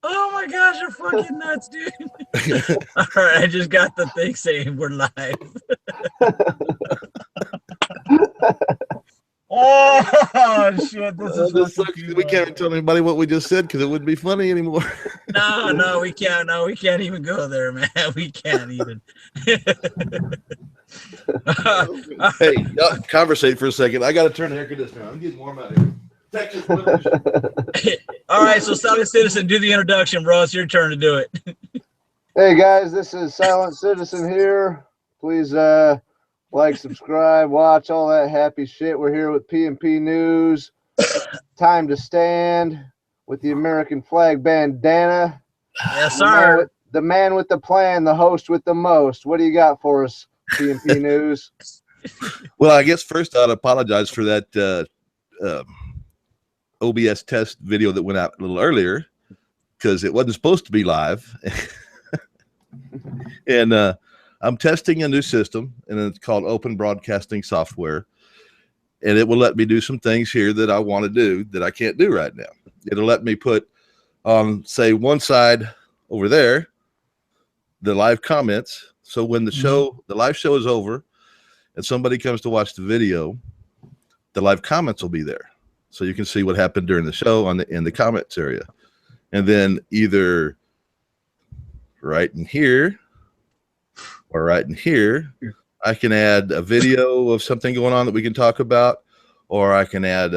Oh my gosh, you're fucking nuts, dude. All right, I just got the thing saying we're live. Oh shit, this is This fucking sucks. too We much. can't tell anybody what we just said because it wouldn't be funny anymore. No, we can't. No, we can't even go there, man. We can't even. Hey, conversate for a second. I got to turn the air conditioner on. I'm getting warm out here. Texas weather. All right, so Silent Citizen, do the introduction, bro. It's your turn to do it. Hey guys, this is Silent Citizen here. Please like, subscribe, watch all that happy shit. We're here with PNP News. Time to stand with the American flag bandana. Yes, sir. The man with the plan, the host with the most. What do you got for us, PNP News? Well, I guess first I'd apologize for that OBS test video that went out a little earlier because it wasn't supposed to be live. And I'm testing a new system, and it's called Open Broadcasting Software. And it will let me do some things here that I want to do that I can't do right now. It'll let me put on, say, one side over there, the live comments. So when the live show is over and somebody comes to watch the video, the live comments will be there. So you can see what happened during the show in the comments area. And then either right in here or right in here, I can add a video of something going on that we can talk about, or I can add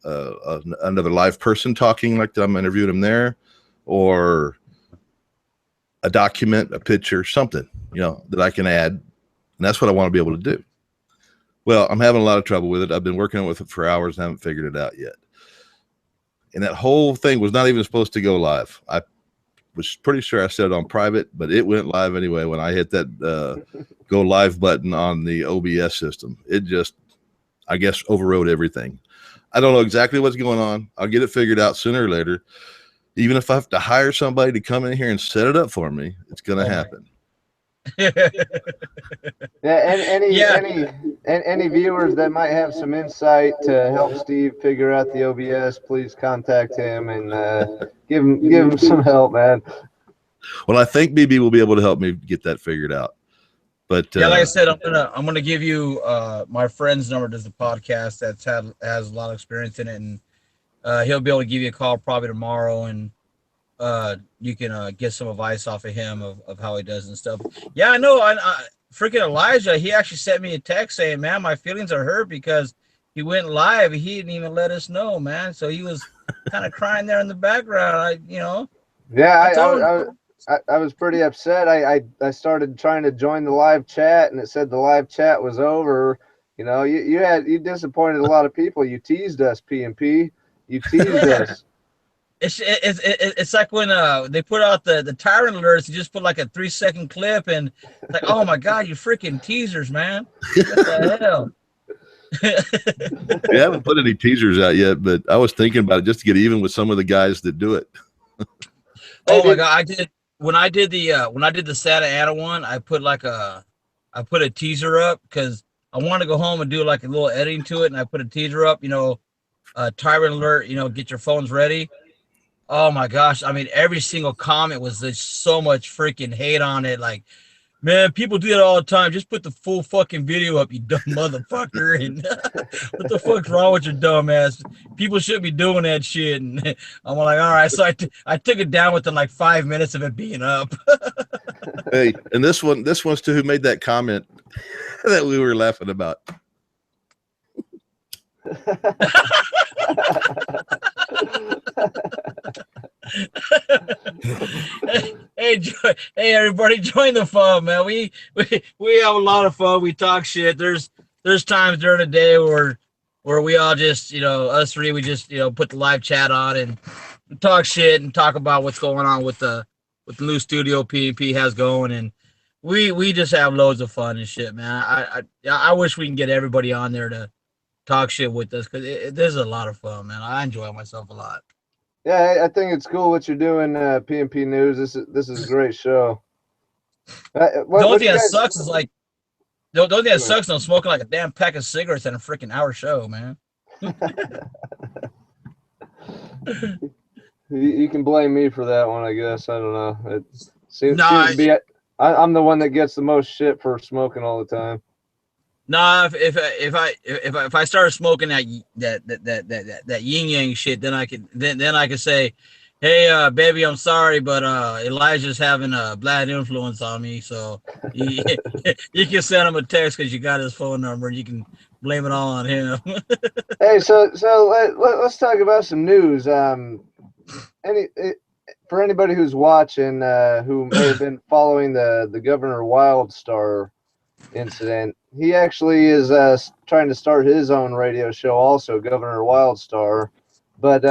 another live person talking like that I'm interviewing them there, or a document, a picture, something, that I can add. And that's what I want to be able to do. Well, I'm having a lot of trouble with it. I've been working with it for hours and haven't figured it out yet. And that whole thing was not even supposed to go live. I was pretty sure I set it on private, but it went live anyway when I hit that go live button on the OBS system. It just, I guess, overrode everything. I don't know exactly what's going on. I'll get it figured out sooner or later. Even if I have to hire somebody to come in here and set it up for me, it's going to happen. Any viewers that might have some insight to help Steve figure out the OBS, please contact him and give him some help, man. Well, I think BB will be able to help me get that figured out. But yeah, like I said, I'm gonna give you my friend's number. Does the podcast has a lot of experience in it, and he'll be able to give you a call probably tomorrow, and you can get some advice off of him of how he does and stuff. Yeah, I know. I freaking Elijah, he actually sent me a text saying, "Man, my feelings are hurt because he went live. He didn't even let us know, man." So he was kind of crying there in the background. Yeah, I was pretty upset. I started trying to join the live chat, and it said the live chat was over. You disappointed a lot of people. You teased us, PNP. You teased us. It's like when they put out the tyrant alerts. You just put like a 3-second clip, and it's like, oh my god, you freaking teasers, man! What the hell? We haven't put any teasers out yet, but I was thinking about it just to get even with some of the guys that do it. Oh my god, I did when I did the Santa Ana one. I put a teaser up because I wanted to go home and do like a little editing to it, and I put a teaser up. Tyrant alert. Get your phones ready. Oh my gosh! I mean, every single comment was just so much freaking hate on it. Like, man, people do that all the time. Just put the full fucking video up, you dumb motherfucker. And what the fuck's wrong with your dumb ass? People shouldn't be doing that shit. And I'm like, all right. So I took it down within like 5 minutes of it being up. Hey, and this one's to who made that comment that we were laughing about. Hey, everybody, join the fun, man. We have a lot of fun. We talk shit. There's times during the day where we all just, us three, we just, put the live chat on and talk shit and talk about what's going on with the new studio PNP has going, and we just have loads of fun and shit, man. I wish we can get everybody on there to talk shit with us because there's a lot of fun, man. I enjoy myself a lot. Yeah, I think it's cool what you're doing, PNP News. This is a great show. The only thing that sucks is like, the only thing that sucks is I'm smoking like a damn pack of cigarettes in a freaking hour show, man. You can blame me for that one, I guess. I don't know. It seems No, to be. I'm the one that gets the most shit for smoking all the time. no. If I started smoking that yin yang shit, then I could say, hey, baby, I'm sorry, but Elijah's having a bad influence on me, so you, you can send him a text because you got his phone number, and you can blame it all on him. Hey, so let's talk about some news. For anybody who's watching, who may have been following the Governor Wildstar incident, he actually is trying to start his own radio show, also Governor Wildstar. But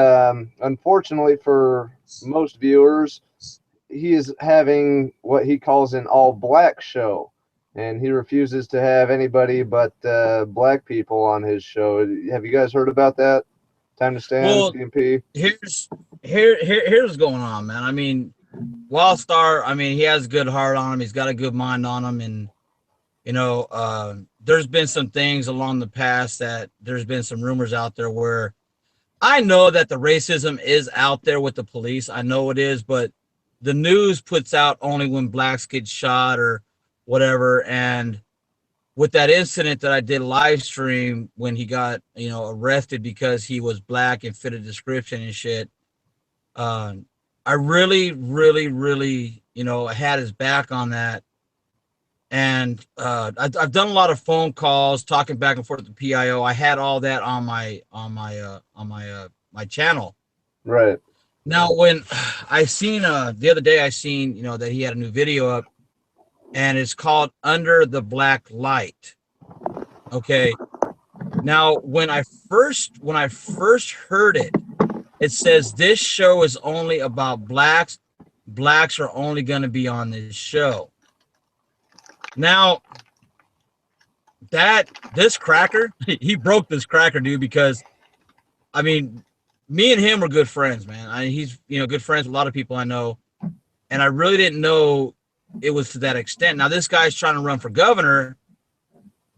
unfortunately for most viewers, he is having what he calls an all-black show, and he refuses to have anybody but black people on his show. Have you guys heard about that? Time to Stand, Well, PMP. here's what's going on, man. I mean, Wildstar, I mean, he has a good heart on him. He's got a good mind on him, and there's been some things along the past that there's been some rumors out there where I know that the racism is out there with the police. I know it is, but the news puts out only when blacks get shot or whatever. And with that incident that I did live stream when he got, arrested because he was black and fit a description and shit, I really, really, really, had his back on that. And I've done a lot of phone calls, talking back and forth with the PIO. I had all that on my channel. Right. Now, when I seen the other day, I seen that he had a new video up, and it's called Under the Black Light. Okay. Now, when I first heard it, it says this show is only about blacks. Blacks are only going to be on this show. Now, this cracker, he broke this cracker, dude, because, I mean, me and him were good friends, man. He's, good friends with a lot of people I know, and I really didn't know it was to that extent. Now, this guy's trying to run for governor,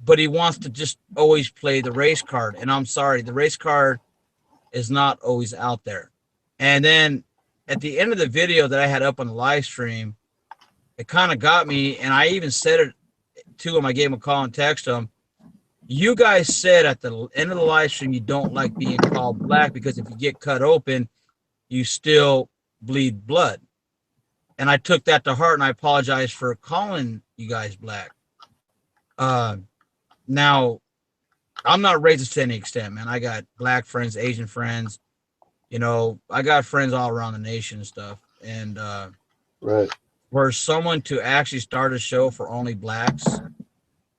but he wants to just always play the race card, and I'm sorry, the race card is not always out there. And then at the end of the video that I had up on the live stream, it kind of got me, and I even said it to him. I gave him a call and text him. You guys said at the end of the live stream you don't like being called black because if you get cut open, you still bleed blood. And I took that to heart, and I apologize for calling you guys black. Now, I'm not racist to any extent, man. I got black friends, Asian friends. I got friends all around the nation and stuff. And right. For someone to actually start a show for only blacks,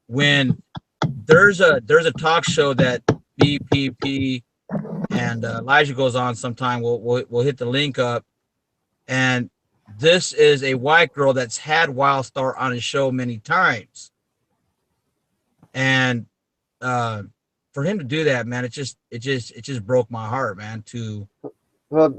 when there's a talk show that BPP and Elijah goes on sometime, we'll hit the link up, and this is a white girl that's had Wildstar on his show many times, and for him to do that, man, it just broke my heart, man. Well,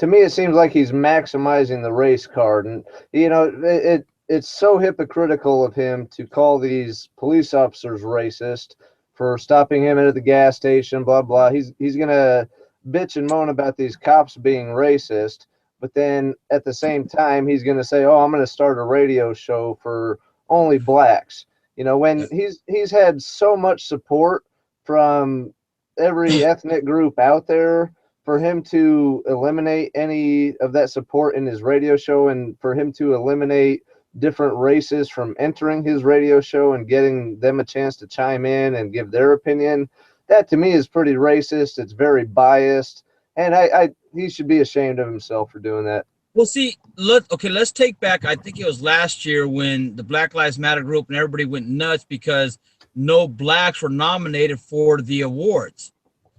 to me, it seems like he's maximizing the race card, and it's so hypocritical of him to call these police officers racist for stopping him at the gas station, blah blah. He's gonna bitch and moan about these cops being racist, but then at the same time he's gonna say, "Oh, I'm gonna start a radio show for only blacks." When he's had so much support from every ethnic group out there. For him to eliminate any of that support in his radio show, and for him to eliminate different races from entering his radio show and getting them a chance to chime in and give their opinion, that to me is pretty racist. It's very biased, and he should be ashamed of himself for doing that. Well, see, let's take back, I think it was last year when the Black Lives Matter group and everybody went nuts because no blacks were nominated for the awards.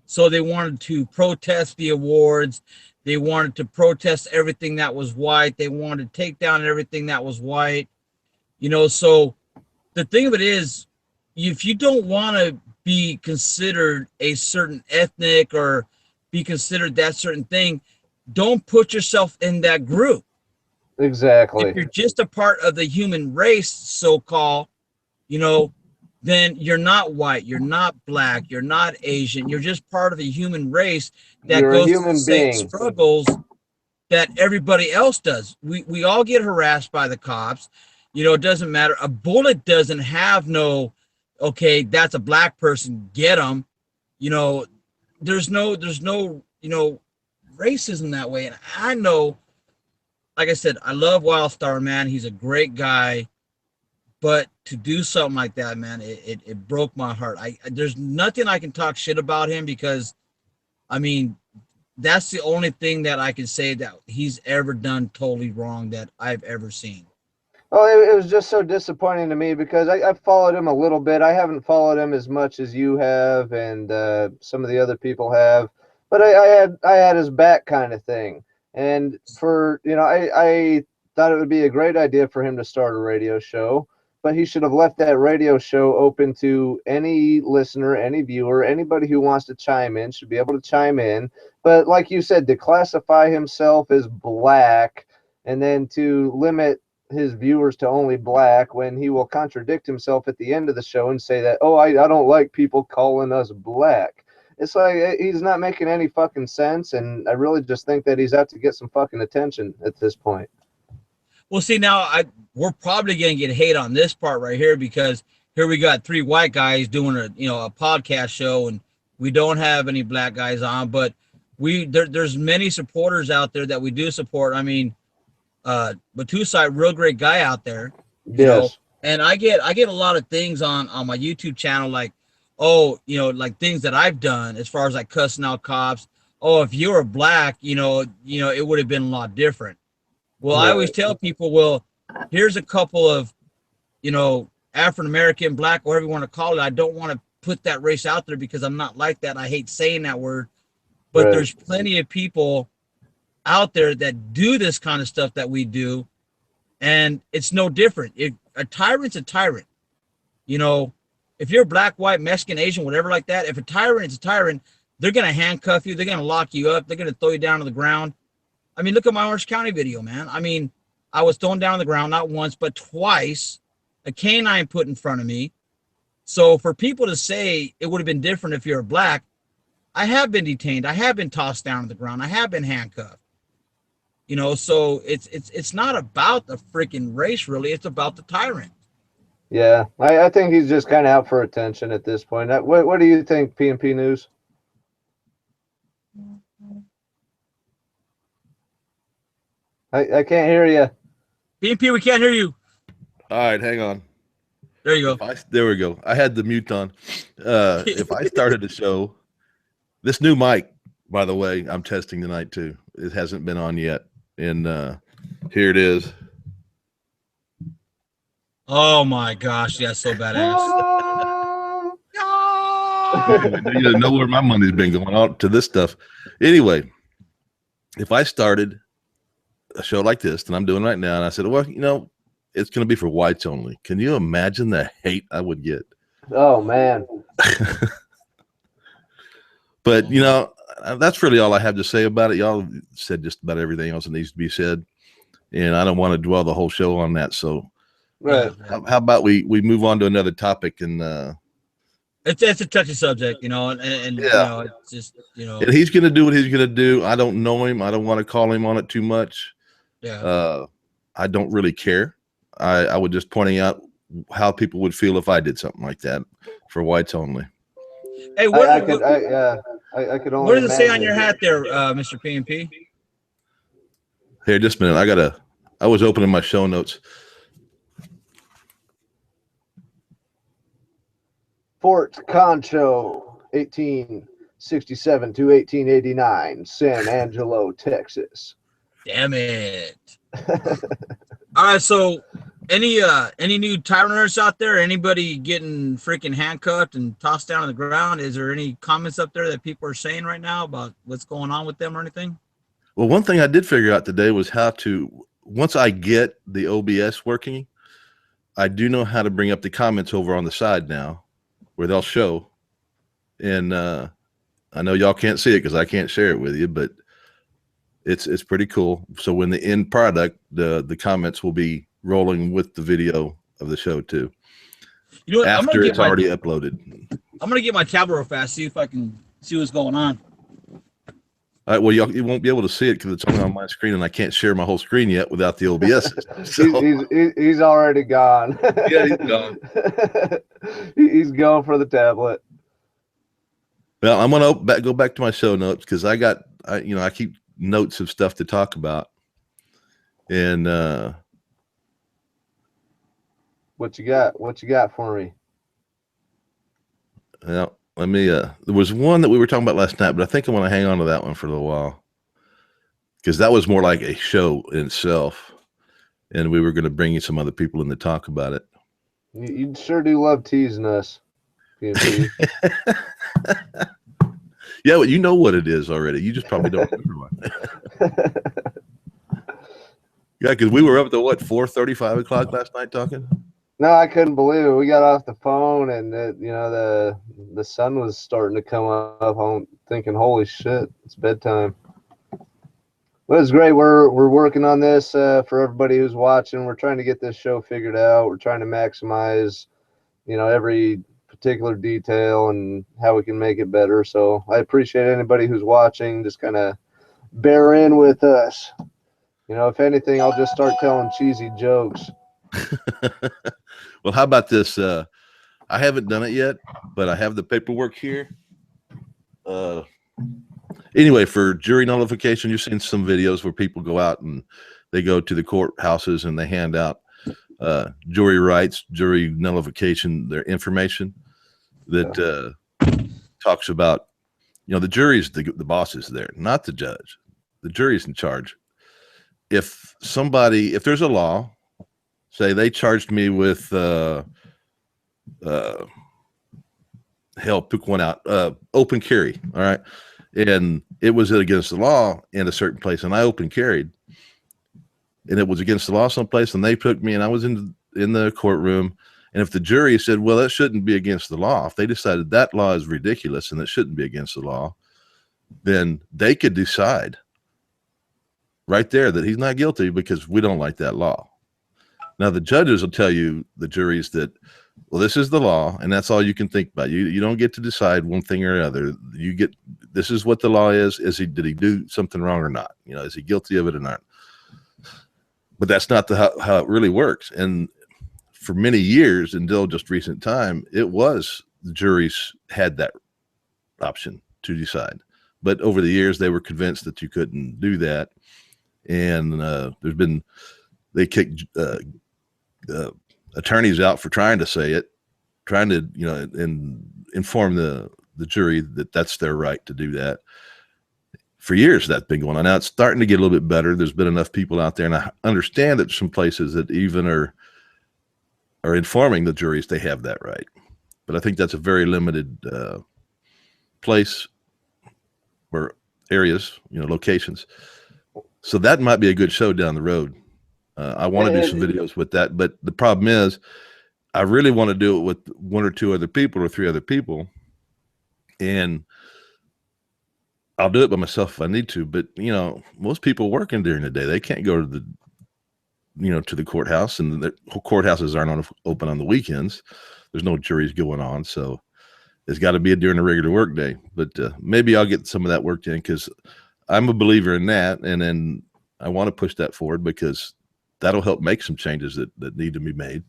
So they wanted to protest the awards. They wanted to protest everything that was white. They wanted to take down everything that was white. So the thing of it is, if you don't want to be considered a certain ethnic or be considered that certain thing, don't put yourself in that group. Exactly. If you're just a part of the human race, so-called, then you're not white, you're not black, you're not Asian, you're just part of the human race that You're a goes through the human same being. struggles that everybody else does. We all get harassed by the cops. You know, it doesn't matter. A bullet doesn't have no, okay, that's a black person, get them. You know, there's no, you know, racism that way. And I know, like I said, I love Wildstar, man. He's a great guy. But to do something like that, man, it broke my heart. There's nothing I can talk shit about him because, I mean, that's the only thing that I can say that he's ever done totally wrong that I've ever seen. Oh, it was just so disappointing to me because I followed him a little bit. I haven't followed him as much as you have and some of the other people have, but I had his back kind of thing. And for, you know, I thought it would be a great idea for him to start a radio show, but he should have left that radio show open to any listener, any viewer, anybody who wants to chime in should be able to chime in. But like you said, to classify himself as black and then to limit his viewers to only black when he will contradict himself at the end of the show and say that, oh, I don't like people calling us black. It's like he's not making any fucking sense, and I really just think that he's out to get some fucking attention at this point. Well, see, now we're probably gonna get hate on this part right here because here we got 3 white guys doing a podcast show, and we don't have any black guys on, but there's many supporters out there that we do support. I mean, Batusai, real great guy out there. You know, and I get a lot of things on my YouTube channel, like, oh, you know, like things that I've done as far as like cussing out cops. Oh, if you were black, you know, it would have been a lot different. Well, I always tell people, well, here's a couple of, you know, African-American, black, whatever you want to call it. I don't want to put that race out there because I'm not like that. I hate saying that word, but there's plenty of people out there that do this kind of stuff that we do, and it's no different. If a tyrant's a tyrant, you know, if you're black, white, Mexican, Asian, whatever like that, if a tyrant is a tyrant, they're going to handcuff you. They're going to lock you up. They're going to throw you down to the ground. I mean, look at my Orange County video, man. I mean, I was thrown down on the ground, not once, but twice, a canine put in front of me. So for people to say it would have been different if you're black, I have been detained. I have been tossed down on the ground. I have been handcuffed. You know, so it's not about the freaking race, really. It's about the tyrant. Yeah, I think he's just kind of out for attention at this point. What do you think, PNP News? I can't hear you. PNP, we can't hear you. All right, hang on. There you go. There we go. I had the mute on. If I started the show, this new mic, by the way, I'm testing tonight too. It hasn't been on yet. And here it is. Oh my gosh, that's so badass. You know where my money's been going out to this stuff. Anyway, if I started a show like this that I'm doing right now, and I said, well, you know, it's going to be for whites only. Can you imagine the hate I would get? Oh, man. But, you know, that's really all I have to say about it. Y'all said just about everything else that needs to be said, and I don't want to dwell the whole show on that. So, right. How about we move on to another topic? And it's a touchy subject, you know, and yeah. You know, it's just, you know, and he's going to do what he's going to do. I don't know him. I don't want to call him on it too much. Yeah. I don't really care. I would just pointing out how people would feel if I did something like that for whites only. Hey, I could only. What does it say on your hat there, Mr. PNP? Here, just a minute. I was opening my show notes. Fort Concho, 1867 to 1889, San Angelo, Texas. Damn it. All right, so any new tyrants out there? Anybody getting freaking handcuffed and tossed down on the ground? Is there any comments up there that people are saying right now about what's going on with them or anything? Well, one thing I did figure out today was how to, once I get the OBS working, I do know how to bring up the comments over on the side now where they'll show. And I know y'all can't see it because I can't share it with you, but it's pretty cool. So when the end product, the comments will be rolling with the video of the show too. You know what? after it's already uploaded. I'm gonna get my tablet real fast, see if I can see what's going on. All right, well, you won't be able to see it because it's only on my screen, and I can't share my whole screen yet without the OBS system. So. He's already gone. Yeah, he's gone. He's going for the tablet. Well, I'm gonna go back to my show notes because I keep notes of stuff to talk about, and what you got for me? Well, let me. There was one that we were talking about last night, but I think I want to hang on to that one for a little while because that was more like a show in itself, and we were going to bring you some other people in to talk about it. You sure do love teasing us. PMP. Yeah, well, you know what it is already. You just probably don't remember one. Yeah, because we were up to what 4:35 o'clock last night talking. No, I couldn't believe it. We got off the phone, and the sun was starting to come up. I'm thinking, holy shit, it's bedtime. Well, it's great. We're working on this for everybody who's watching. We're trying to get this show figured out. We're trying to maximize, every particular detail and how we can make it better. So I appreciate anybody who's watching. Just kind of bear in with us. If anything, I'll just start telling cheesy jokes. Well, how about this? I haven't done it yet, but I have the paperwork here. Anyway, for jury nullification, you've seen some videos where people go out and they go to the courthouses and they hand out jury rights, jury nullification, their information that talks about, the jury's the boss is there, not the judge. The jury's in charge. If there's a law, say they charged me with pick one out, open carry, all right, and it was against the law in a certain place, and I open carried, and it was against the law someplace, and they took me, and I was in the courtroom, and if the jury said, well, that shouldn't be against the law, if they decided that law is ridiculous and it shouldn't be against the law, then they could decide right there that he's not guilty because we don't like that law. Now, the judges will tell you, the juries, that, well, this is the law, and that's all you can think about. You don't get to decide one thing or another. This is what the law is. Did he do something wrong or not? Is he guilty of it or not? But that's not how it really works. And for many years, until just recent time, the juries had that option to decide. But over the years, they were convinced that you couldn't do that. And they kicked attorneys out for trying to say it, trying to, and inform the jury that that's their right to do that. For years, that's been going on. Now it's starting to get a little bit better. There's been enough people out there, and I understand that some places that even are informing the juries they have that right. But I think that's a very limited place or areas, locations. So that might be a good show down the road. I want to do some videos with that, but the problem is I really want to do it with one or two other people or three other people, and I'll do it by myself if I need to. But most people working during the day, they can't go to the courthouse, and the courthouses aren't open on the weekends. There's no juries going on, so it's got to be during a regular work day. But maybe I'll get some of that worked in because I'm a believer in that, and then I want to push that forward because that'll help make some changes that need to be made.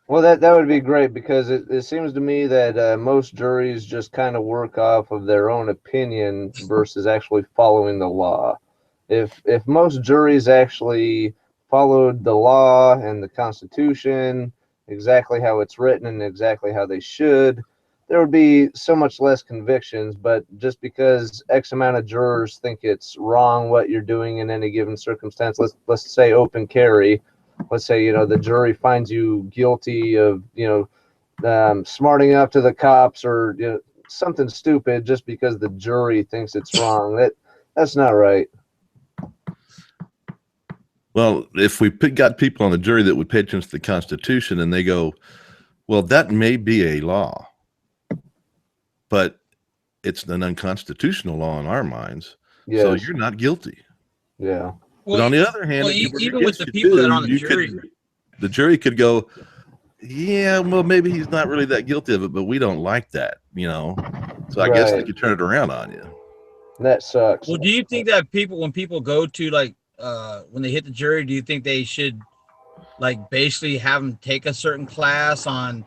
Well, that would be great because it seems to me that most juries just kind of work off of their own opinion versus actually following the law. If most juries actually followed the law and the Constitution exactly how it's written and exactly how they should, there would be so much less convictions. But just because X amount of jurors think it's wrong what you're doing in any given circumstance, let's say open carry, let's say the jury finds you guilty of smarting up to the cops or something stupid just because the jury thinks it's wrong. That's not right. Well, if we got people on the jury that would pay attention to the Constitution and they go, well, that may be a law, but it's an unconstitutional law in our minds. Yes. So you're not guilty. Yeah. But on the other hand, even with the people that are on the jury, the jury could go, Yeah, well, maybe he's not really that guilty of it, but we don't like that, So I guess they could turn it around on you. That sucks. Well, do you think that when people go to like when they hit the jury, do you think they should like basically have them take a certain class on,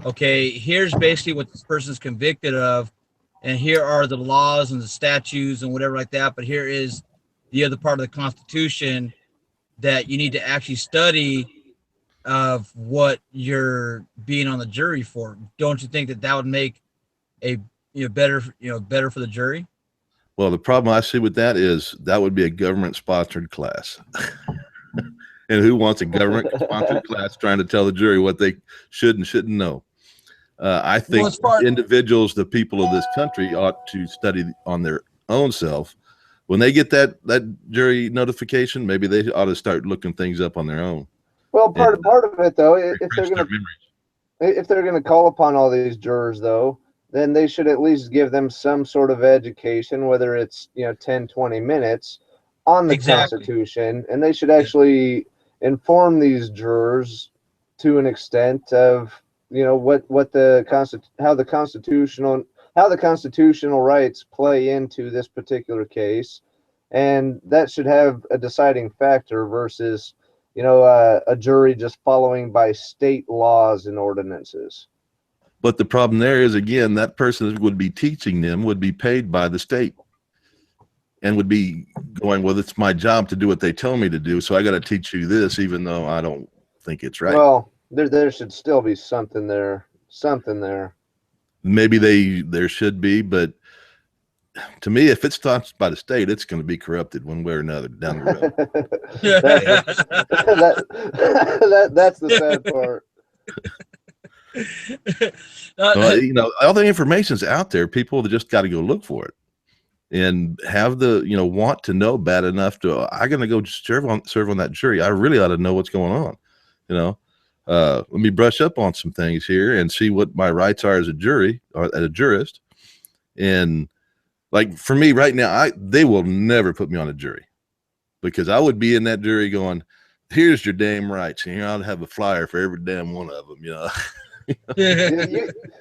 okay, here's basically what this person's convicted of, and here are the laws and the statutes and whatever like that, but here is the other part of the Constitution that you need to actually study of what you're being on the jury for? Don't you think that that would make a better for the jury? Well, the problem I see with that is that would be a government sponsored class. And who wants a government sponsored class trying to tell the jury what they should and shouldn't know? I think individuals, the people of this country, ought to study on their own self. When they get that jury notification, maybe they ought to start looking things up on their own. Well, part of it though, if they're gonna call upon all these jurors though, then they should at least give them some sort of education, whether it's 10, 20 minutes on the Constitution, and they should actually inform these jurors to an extent of how the constitutional rights play into this particular case, and that should have a deciding factor versus a jury just following by state laws and ordinances. But the problem there is, again, that person would be teaching them would be paid by the state and would be going, well, it's my job to do what they tell me to do, so I got to teach you this, even though I don't think it's right. Well, there should still be something there. Maybe there should be, but to me, if it's sponsored by the state, it's going to be corrupted one way or another down the road. That's the sad part. All the information's out there. People just got to go look for it and have the want to know bad enough to I'm going to go serve on that jury. I really ought to know what's going on. Let me brush up on some things here and see what my rights are as a jury or as a jurist. And like for me right now, they will never put me on a jury because I would be in that jury going, here's your damn rights. And I'll have a flyer for every damn one of them,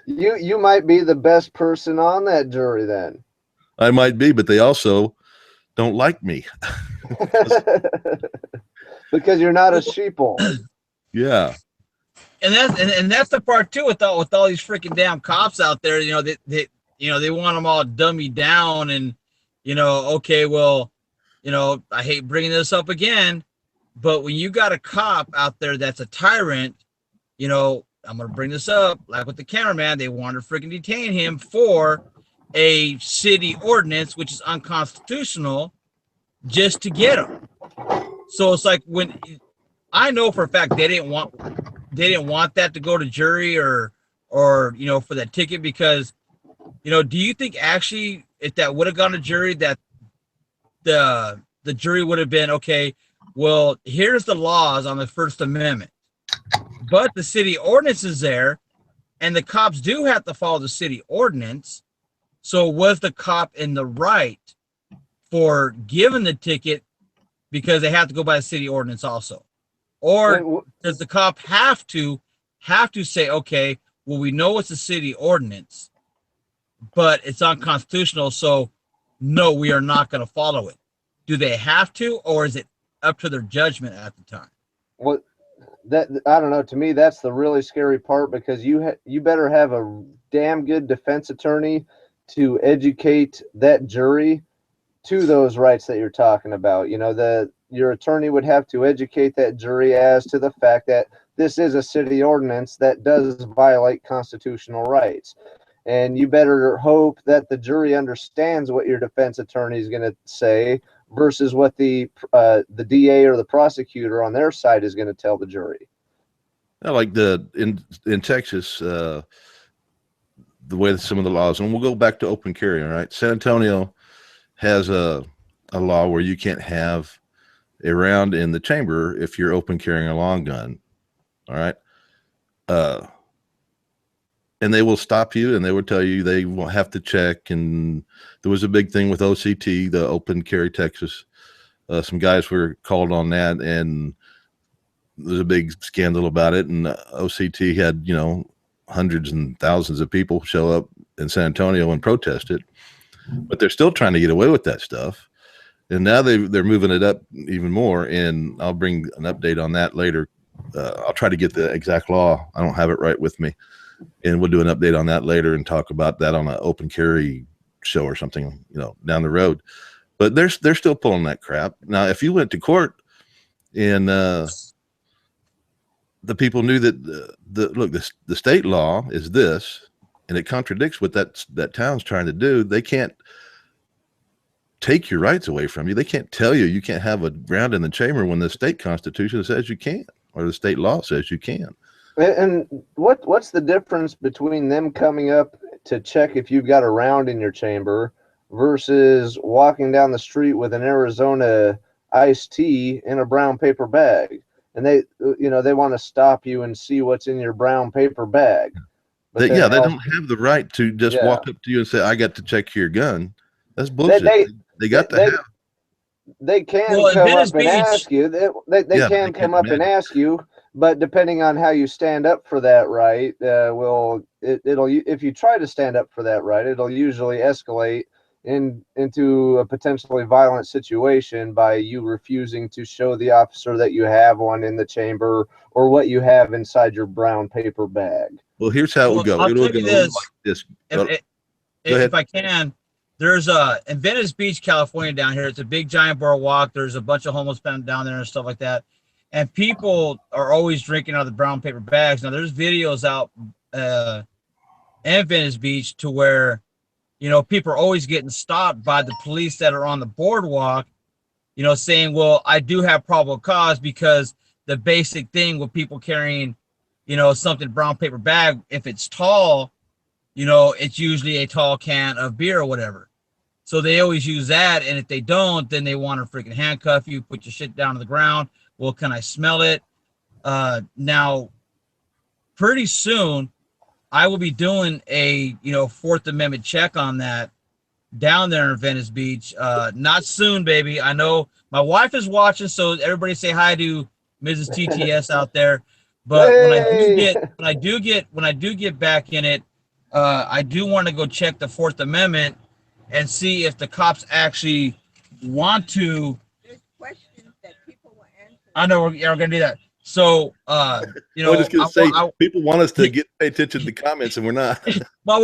You might be the best person on that jury then. I might be, but they also don't like me. Because you're not a sheeple. Yeah. And that's the part too with all these freaking damn cops out there, they want them all dummied down and okay, well, I hate bringing this up again, but when you got a cop out there that's a tyrant, I'm going to bring this up, like with the cameraman, they want to freaking detain him for a city ordinance, which is unconstitutional, just to get him. So it's like when I know for a fact they didn't want that to go to jury or for that ticket because, do you think actually if that would have gone to jury that the jury would have been, okay, well, here's the laws on the First Amendment, but the city ordinance is there and the cops do have to follow the city ordinance. So was the cop in the right for giving the ticket because they have to go by the city ordinance also? Or does the cop have to say, okay, well, we know it's a city ordinance, but it's unconstitutional, so no, we are not going to follow it. Do they have to, or is it up to their judgment at the time? Well, I don't know. To me, that's the really scary part because you better have a damn good defense attorney to educate that jury to those rights that you're talking about. Your attorney would have to educate that jury as to the fact that this is a city ordinance that does violate constitutional rights. And you better hope that the jury understands what your defense attorney is going to say versus what the DA or the prosecutor on their side is going to tell the jury. Like in Texas, the way that some of the laws, and we'll go back to open carry, all right? San Antonio has a law where you can't have a round in the chamber if you're open carrying a long gun. All right. And they will stop you and they will tell you they will have to check. And there was a big thing with OCT, the Open Carry Texas. Some guys were called on that, and there's a big scandal about it, and OCT had, you know, hundreds and thousands of people show up in San Antonio and protest it, but they're still trying to get away with that stuff. And now they're moving it up even more, and I'll bring an update on that later. I'll try to get the exact law. I don't have it right with me, and we'll do an update on that later and talk about that on an open carry show or something, you know, down the road. But they're still pulling that crap. Now, if you went to court and the people knew that the state law is this, and it contradicts what that town's trying to do, they can't take your rights away from you. They can't tell you can't have a round in the chamber when the state constitution says you can, or the state law says you can. And what's the difference between them coming up to check if you've got a round in your chamber versus walking down the street with an Arizona iced tea in a brown paper bag? And they want to stop you and see what's in your brown paper bag. They don't have the right to just walk up to you and say, I got to check your gun. That's bullshit. They can come up and ask you. They can come up and ask you, but depending on how you stand up for that right, if you try to stand up for that right, it'll usually escalate into a potentially violent situation by you refusing to show the officer that you have one in the chamber or what you have inside your brown paper bag. Well, here's how it will go. It'll go like this. If I can, there's in Venice Beach, California down here. It's a big giant boardwalk. There's a bunch of homeless men down there and stuff like that. And people are always drinking out of the brown paper bags. Now there's videos out in Venice Beach to where, you know, people are always getting stopped by the police that are on the boardwalk, you know, saying, well, I do have probable cause, because the basic thing with people carrying, you know, something brown paper bag, if it's tall, you know, it's usually a tall can of beer or whatever. So they always use that. And if they don't, then they want to freaking handcuff you, put your shit down to the ground. Well, can I smell it? Now, pretty soon, I will be doing a, you know, Fourth Amendment check on that down there in Venice Beach. Not soon, baby. I know my wife is watching, so everybody say hi to Mrs. TTS out there. But when I do get back in it, I do want to go check the Fourth Amendment and see if the cops actually want to. There's questions that people will answer. I know we're going to do that. So, you know, I was just going to say, people want us to pay attention to the comments, and we're not. My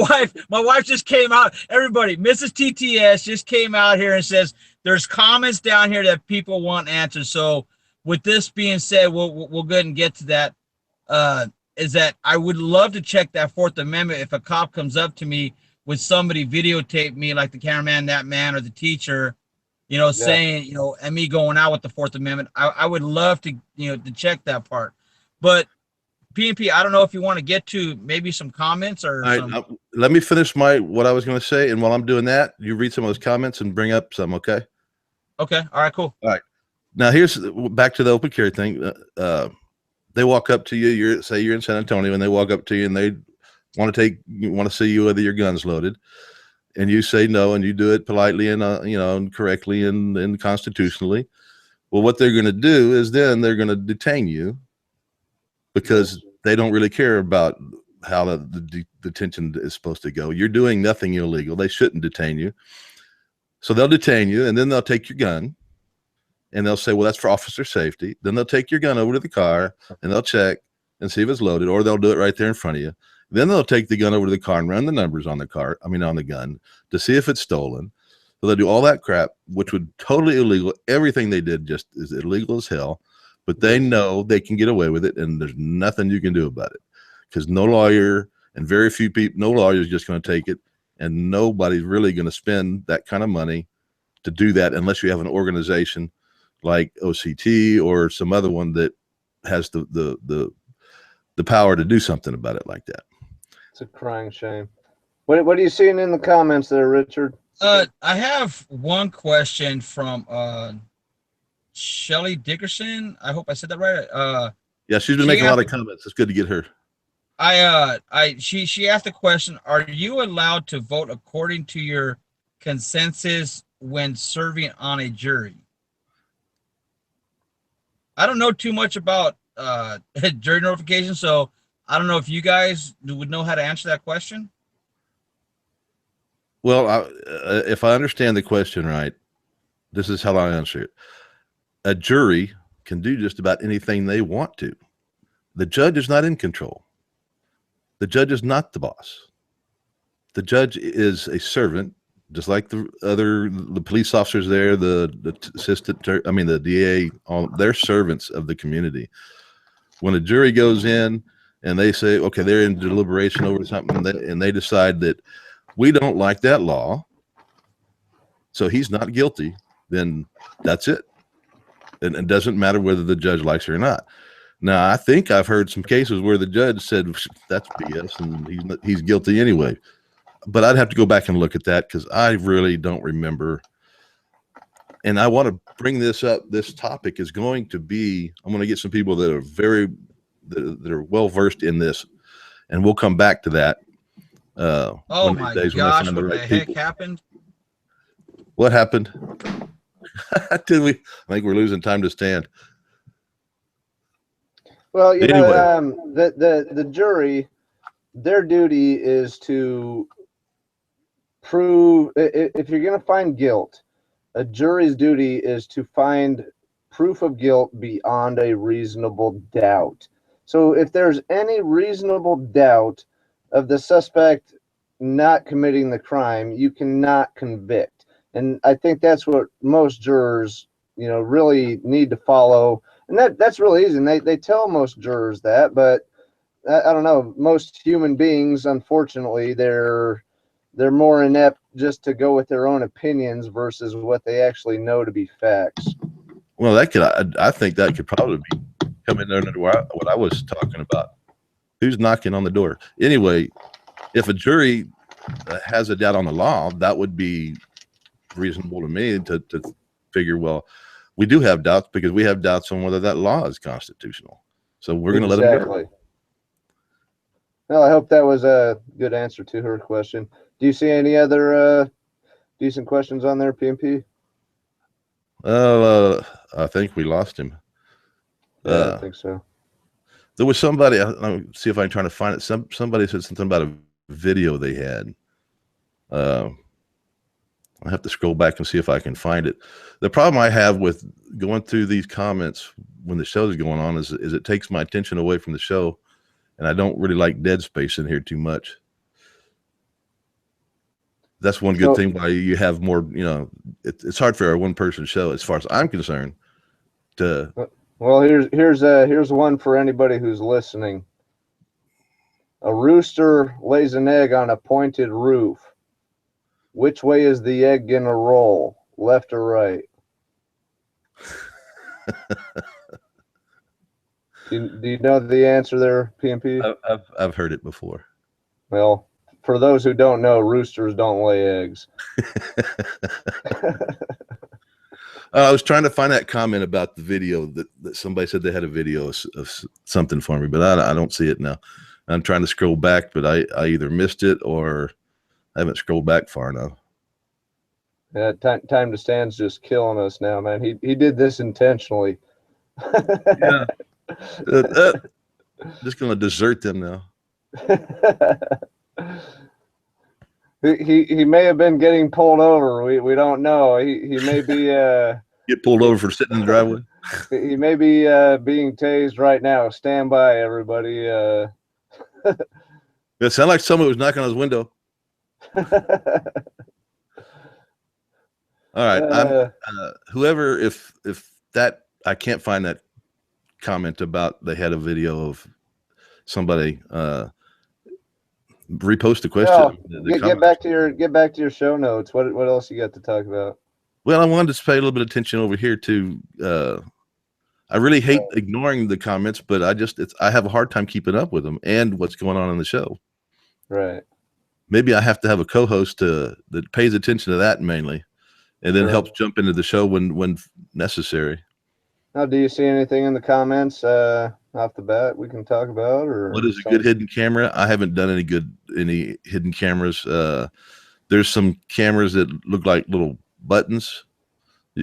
wife just came out. Everybody, Mrs. TTS just came out here and says there's comments down here that people want answers. So, with this being said, we'll go ahead and get to that. Is that I would love to check that Fourth Amendment if a cop comes up to me with somebody videotape me, like the cameraman, that man, or the teacher, you know, saying, you know, and me going out with the Fourth Amendment. I would love to, you know, to check that part. But PNP, I don't know if you want to get to maybe some comments or. All right, let me finish what I was going to say, and while I'm doing that, you read some of those comments and bring up some. Okay. Okay. All right. Cool. All right. Now here's back to the open carry thing. They walk up to you. Say you're in San Antonio, and they walk up to you, and they want to see you whether your gun's loaded, and you say no, and you do it politely and you know, and correctly and constitutionally. Well, what they're going to do is then they're going to detain you, because they don't really care about how the detention is supposed to go. You're doing nothing illegal. They shouldn't detain you. So they'll detain you, and then they'll take your gun, and they'll say, well, that's for officer safety. Then they'll take your gun over to the car, and they'll check and see if it's loaded, or they'll do it right there in front of you. Then they'll take the gun over to the car and run the numbers on the gun to see if it's stolen. So they'll do all that crap, which would totally illegal. Everything they did just is illegal as hell, but they know they can get away with it, and there's nothing you can do about it, because no lawyer and very few people, no lawyer is just going to take it, and nobody's really going to spend that kind of money to do that unless you have an organization like OCT or some other one that has the power to do something about it like that. It's a crying shame. What are you seeing in the comments there, Richard? I have one question from Shelly Dickerson. I hope I said that right. Yeah, she's been making a lot of comments. It's good to get her. She asked the question: are you allowed to vote according to your consensus when serving on a jury? I don't know too much about jury notification. So I don't know if you guys would know how to answer that question. Well, if I understand the question right, this is how I answer it. A jury can do just about anything they want to. The judge is not in control. The judge is not the boss. The judge is a servant, just like the police officers there, the assistant, the DA, all they're servants of the community. When a jury goes in and they say, okay, they're in deliberation over something, and they decide that we don't like that law, so he's not guilty, then that's it. And it doesn't matter whether the judge likes it or not. Now, I think I've heard some cases where the judge said that's BS and he's guilty anyway. But I'd have to go back and look at that because I really don't remember. And I want to bring this up. This topic is going to be, I'm going to get some people that are that are well versed in this, and we'll come back to that. Oh my gosh, what the heck happened? What happened? I think we're losing time to stand. Well, you anyway. know, the jury, their duty is to prove, if you're going to find guilt, a jury's duty is to find proof of guilt beyond a reasonable doubt. So if there's any reasonable doubt of the suspect not committing the crime, you cannot convict. And I think that's what most jurors, you know, really need to follow. And that's really easy. And they tell most jurors that, but I don't know, most human beings, unfortunately, they're more inept just to go with their own opinions versus what they actually know to be facts. Well, I think that could probably be coming under what I was talking about. Who's knocking on the door? Anyway, if a jury has a doubt on the law, that would be reasonable to me to figure, well, we do have doubts because we have doubts on whether that law is constitutional. So we're going to let them go. Well, I hope that was a good answer to her question. Do you see any other decent questions on there, PMP? I think we lost him. Yeah, I think so. There was somebody, I'll see if I can try to find it. Somebody said something about a video they had. I have to scroll back and see if I can find it. The problem I have with going through these comments when the show is going on is it takes my attention away from the show, and I don't really like dead space in here too much. That's one good thing why you have more, you know, it's hard for a one-person show as far as I'm concerned to. Well, here's one for anybody who's listening. A rooster lays an egg on a pointed roof. Which way is the egg gonna roll, left or right? Do you know the answer there, PMP? I've heard it before. Well, for those who don't know, roosters don't lay eggs. I was trying to find that comment about the video that somebody said they had a video of something for me, but I don't see it now. I'm trying to scroll back, but I either missed it or I haven't scrolled back far enough. Yeah, time to stand's just killing us now, man. He did this intentionally. Yeah. Just gonna desert them now. He may have been getting pulled over. We don't know. He may be get pulled over for sitting in the driveway. He may be being tased right now. Stand by, everybody. It sounded like someone was knocking on his window. All right, whoever, if that, I can't find that comment about they had a video of somebody. Repost the question. Get back to your show notes. What else you got to talk about? Well, I wanted to pay a little bit of attention over here too. I really hate ignoring the comments, but I have a hard time keeping up with them and what's going on in the show. Right. Maybe I have to have a co-host that pays attention to that mainly, and then helps jump into the show when necessary. Now, do you see anything in the comments off the bat we can talk about? Or what is a good hidden camera? I haven't done any hidden cameras. There's some cameras that look like little buttons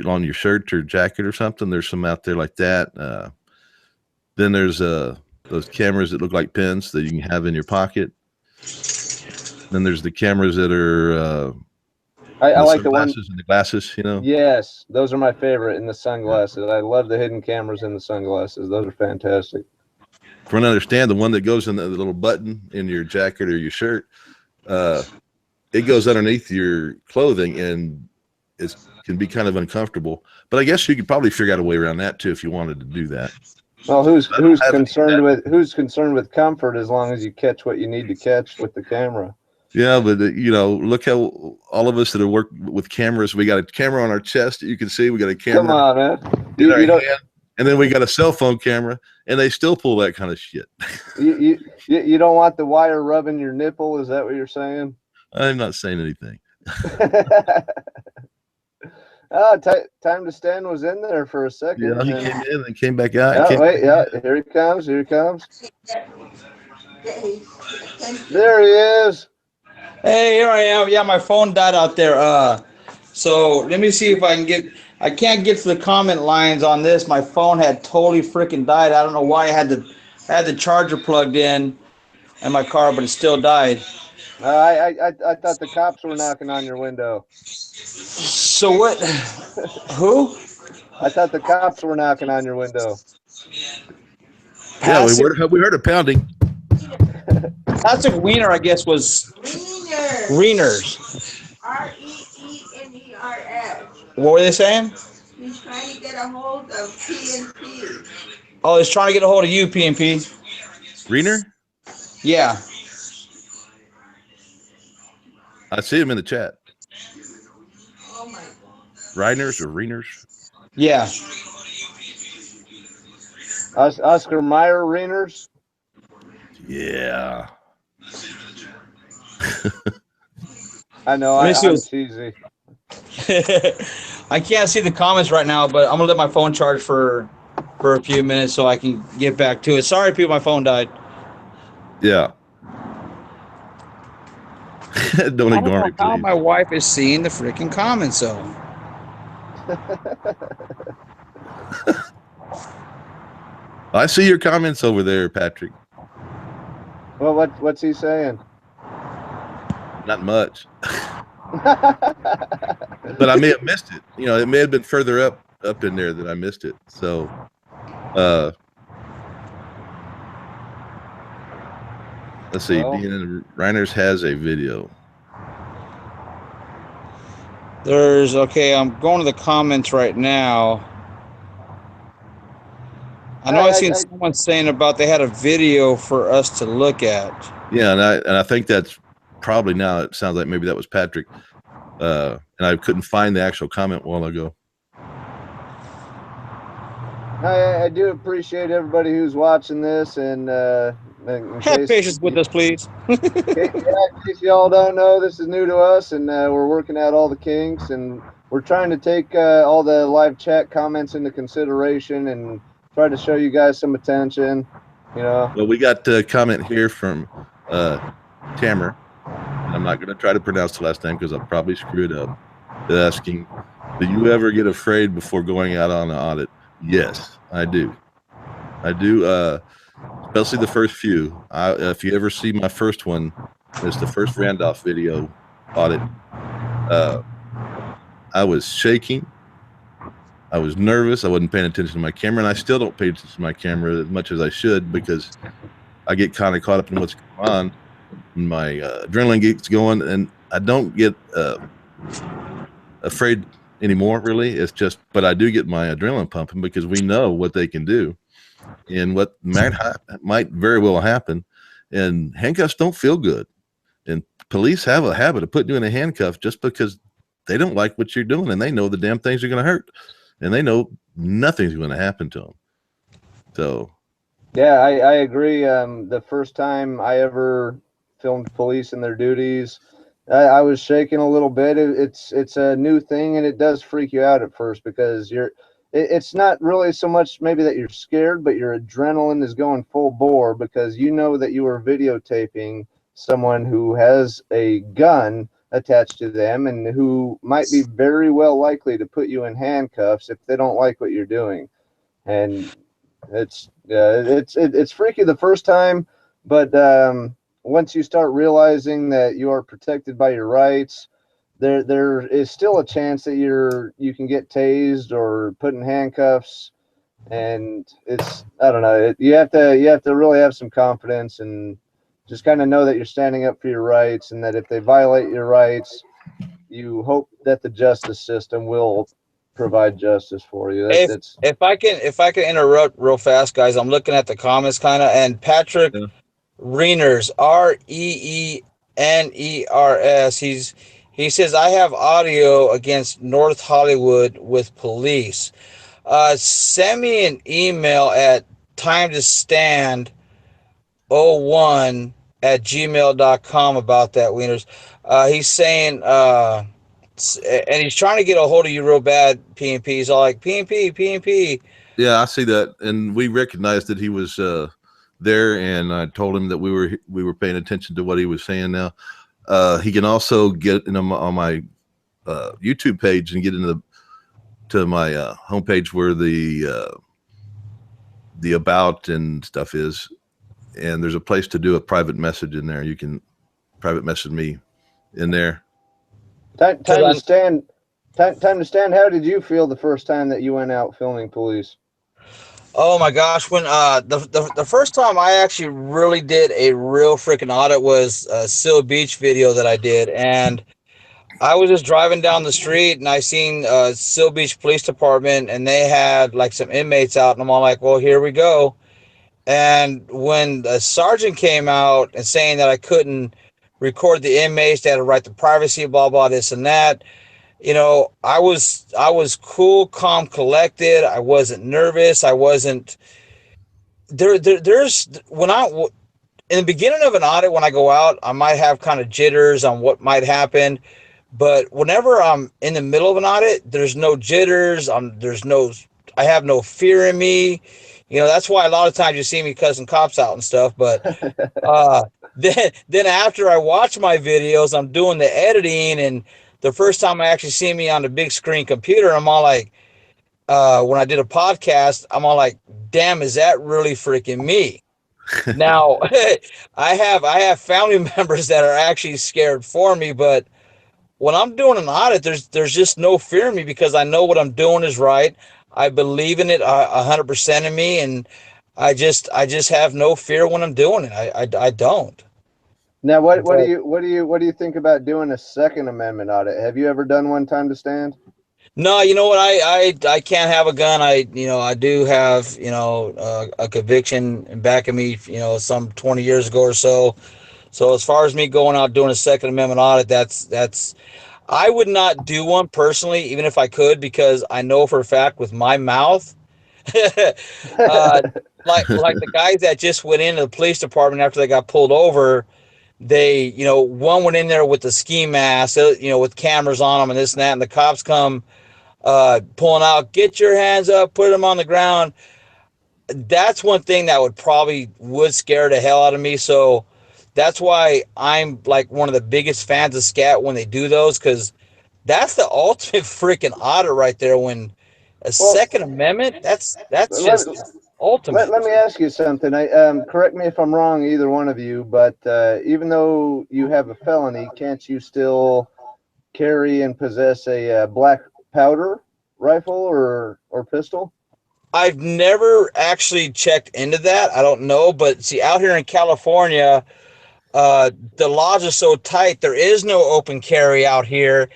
on your shirt or jacket or something. There's some out there like that. Then there's those cameras that look like pens that you can have in your pocket. Then there's the cameras that are I like the one. And the glasses, you know. Yes, those are my favorite in the sunglasses. I love the hidden cameras in the sunglasses. Those are fantastic. From what I understand, the one that goes in the little button in your jacket or your shirt, it goes underneath your clothing and it can be kind of uncomfortable. But I guess you could probably figure out a way around that too if you wanted to do that. Well, who's concerned with comfort as long as you catch what you need to catch with the camera? Yeah, but you know, look how all of us that have worked with cameras, we got a camera on our chest that you can see. We got a camera. Come on, man. You don't, and then we got a cell phone camera, and they still pull that kind of shit. You don't want the wire rubbing your nipple? Is that what you're saying? I'm not saying anything. Time to Stand was in there for a second. Yeah, he came in and came back out. Here he comes. Here he comes. There he is. Hey, here I am. Yeah, my phone died out there. So let me see if I can get. I can't get to the comment lines on this. My phone had totally freaking died. I don't know why I had the charger plugged in my car, but it still died. I thought the cops were knocking on your window. So what? Who? I thought the cops were knocking on your window. Yeah, we heard a pounding. Patrick Wiener, I guess, was Wieners. R-E-E-N-E-R-S. What were they saying? He's trying to get a hold of PNP. Oh, he's trying to get a hold of you, PNP. Reener? Yeah. I see him in the chat. Oh my God. Reiners or Reeners? Yeah. Oscar Mayer Reeners? Yeah. I know. I'm cheesy. I can't see the comments right now, but I'm gonna let my phone charge for a few minutes so I can get back to it. Sorry, people, my phone died. Yeah. Don't ignore me, how please. my wife is seeing the freaking comments, though. I see your comments over there, Patrick. Well, what's he saying? Not much. But I may have missed it. You know, it may have been further up in there that I missed it. So, let's see. Well, Dean Reiners has a video. I'm going to the comments right now. I know I seen someone saying about they had a video for us to look at. Yeah, and I think that's probably now. It sounds like maybe that was Patrick. And I couldn't find the actual comment a while ago. I do appreciate everybody who's watching this, and have patience with us, please. In case y'all don't know, this is new to us, and we're working out all the kinks, and we're trying to take all the live chat comments into consideration and try to show you guys some attention. You know. Well, we got a comment here from Tamer. I'm not going to try to pronounce the last name because I'll probably screw it up. They're asking, do you ever get afraid before going out on an audit? Yes, I do. I do, especially the first few. If you ever see my first one, it's the first Randolph video audit. I was shaking. I was nervous. I wasn't paying attention to my camera, and I still don't pay attention to my camera as much as I should because I get kind of caught up in what's going on. My adrenaline gets going, and I don't get afraid anymore, really. It's just, but I do get my adrenaline pumping because we know what they can do and what might very well happen. And handcuffs don't feel good. And police have a habit of putting you in a handcuff just because they don't like what you're doing, and they know the damn things are going to hurt, and they know nothing's going to happen to them. So, yeah, I agree. The first time I ever filmed police in their duties, I was shaking a little bit. It's a new thing, and it does freak you out at first because it's not really so much maybe that you're scared, but your adrenaline is going full bore because you know that you are videotaping someone who has a gun attached to them and who might be very well likely to put you in handcuffs if they don't like what you're doing. And It's freaky the first time, but once you start realizing that you are protected by your rights, there is still a chance that you can get tased or put in handcuffs, and it's, I don't know, you have to really have some confidence and just kind of know that you're standing up for your rights, and that if they violate your rights, you hope that the justice system will provide justice for you. If I can interrupt real fast, guys, I'm looking at the comments kind of, and Patrick Yeah. Reeners, Reeners, he says, I have audio against North Hollywood with police. Send me an email at timetostand01@gmail.com about that, Wieners. He's saying, and he's trying to get a hold of you real bad, PNP. He's all like, PNP. Yeah, I see that, and we recognized that he was there, and I told him that we were paying attention to what he was saying. Now, he can also get on my YouTube page and get into my homepage where the about and stuff is, and there's a place to do a private message in there. You can private message me in there. Time to stand. How did you feel the first time that you went out filming police? Oh my gosh, when the first time I actually really did a real freaking audit was a Seal Beach video that I did, and I was just driving down the street and I seen Seal Beach Police Department, and they had like some inmates out, and I'm all like, well, here we go. And when the sergeant came out and saying that I couldn't record the inmates, they had to write the privacy, blah blah, this and that. You know, I was cool, calm, collected. I wasn't nervous. I wasn't there's when in the beginning of an audit, when I go out, I might have kind of jitters on what might happen. But whenever I'm in the middle of an audit, there's no jitters. I have no fear in me. You know, that's why a lot of times you see me cussing cops out and stuff. But then after I watch my videos, I'm doing the editing, and the first time I actually see me on the big screen computer, I'm all like, when I did a podcast, I'm all like, damn, is that really freaking me? Now, I have family members that are actually scared for me, but when I'm doing an audit, there's just no fear in me because I know what I'm doing is right. I believe in it 100% in me, and I just have no fear when I'm doing it. I don't. Now, what do you think about doing a Second Amendment audit? Have you ever done one, Time to Stand? No, you know what? I can't have a gun. I do have, a conviction in back of me, some 20 years ago or so. So as far as me going out doing a Second Amendment audit, that's I would not do one personally, even if I could, because I know for a fact with my mouth, like the guys that just went into the police department after they got pulled over, they, one went in there with the ski mask, with cameras on them and this and that, and the cops come pulling out, get your hands up, put them on the ground. That's one thing that would scare the hell out of me. So that's why I'm like one of the biggest fans of SCAT when they do those, because that's the ultimate freaking audit right there. When Second Amendment, that's just ultimate. Let me ask you something. Correct me if I'm wrong, either one of you, but even though you have a felony, can't you still carry and possess a black powder rifle or pistol? I've never actually checked into that. I don't know, but see, out here in California, the laws are so tight. There is no open carry out here,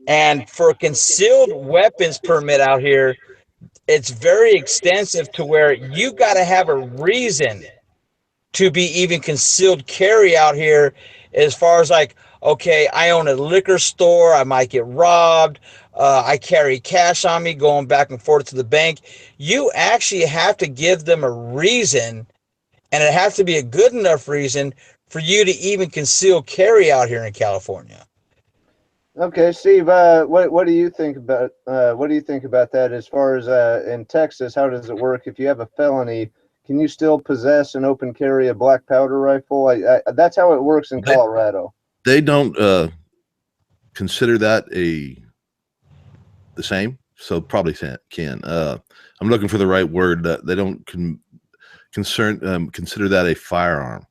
and for a concealed weapons permit out here, it's very extensive to where you got to have a reason to be even concealed carry out here. As far as like, okay, I own a liquor store, I might get robbed. I carry cash on me going back and forth to the bank. You actually have to give them a reason, and it has to be a good enough reason for you to even conceal carry out here in California. Okay, Steve, what do you think about that? As far as in Texas, how does it work? If you have a felony, can you still possess and open carry a black powder rifle? That's how it works in Colorado. They don't consider that the same, so probably can. I'm looking for the right word. They don't consider that a firearm.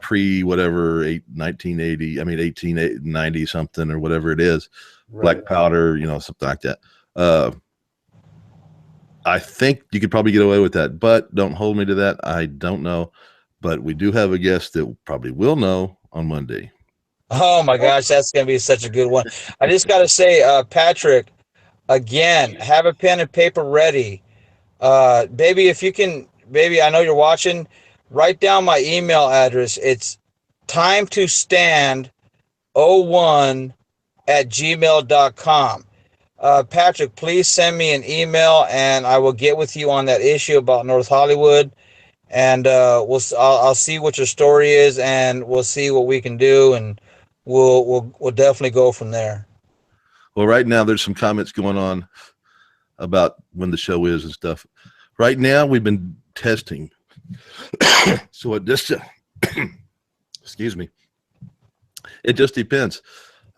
Pre whatever 1980, I mean 1890 something or whatever it is, right. Black powder, something like that. I think you could probably get away with that, but don't hold me to that. I don't know, but we do have a guest that probably will know on Monday. Oh my gosh, that's gonna be such a good one. I just gotta say, Patrick, again, have a pen and paper ready. Baby, if you can, baby, I know you're watching. Write down my email address. It's timetostand01@gmail.com. Patrick, please send me an email, and I will get with you on that issue about North Hollywood, and I'll see what your story is, and we'll see what we can do, and we'll definitely go from there. Well, right now there's some comments going on about when the show is and stuff. Right now we've been testing. So it just excuse me, it just depends.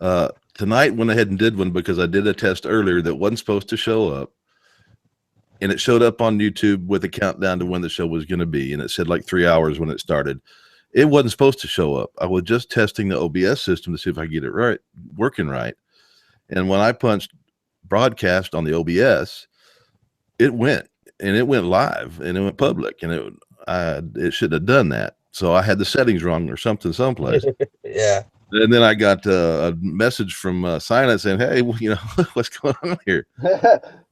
Tonight went ahead and did one because I did a test earlier that wasn't supposed to show up, and it showed up on YouTube with a countdown to when the show was going to be, and it said like 3 hours when it started. It wasn't supposed to show up. I was just testing the OBS system to see if I get it right, working right. And when I punched broadcast on the OBS, it went, and it went live, and it went public, and it shouldn't have done that. So I had the settings wrong or something someplace. Yeah. And then I got a message from Silent saying, "Hey, what's going on here?"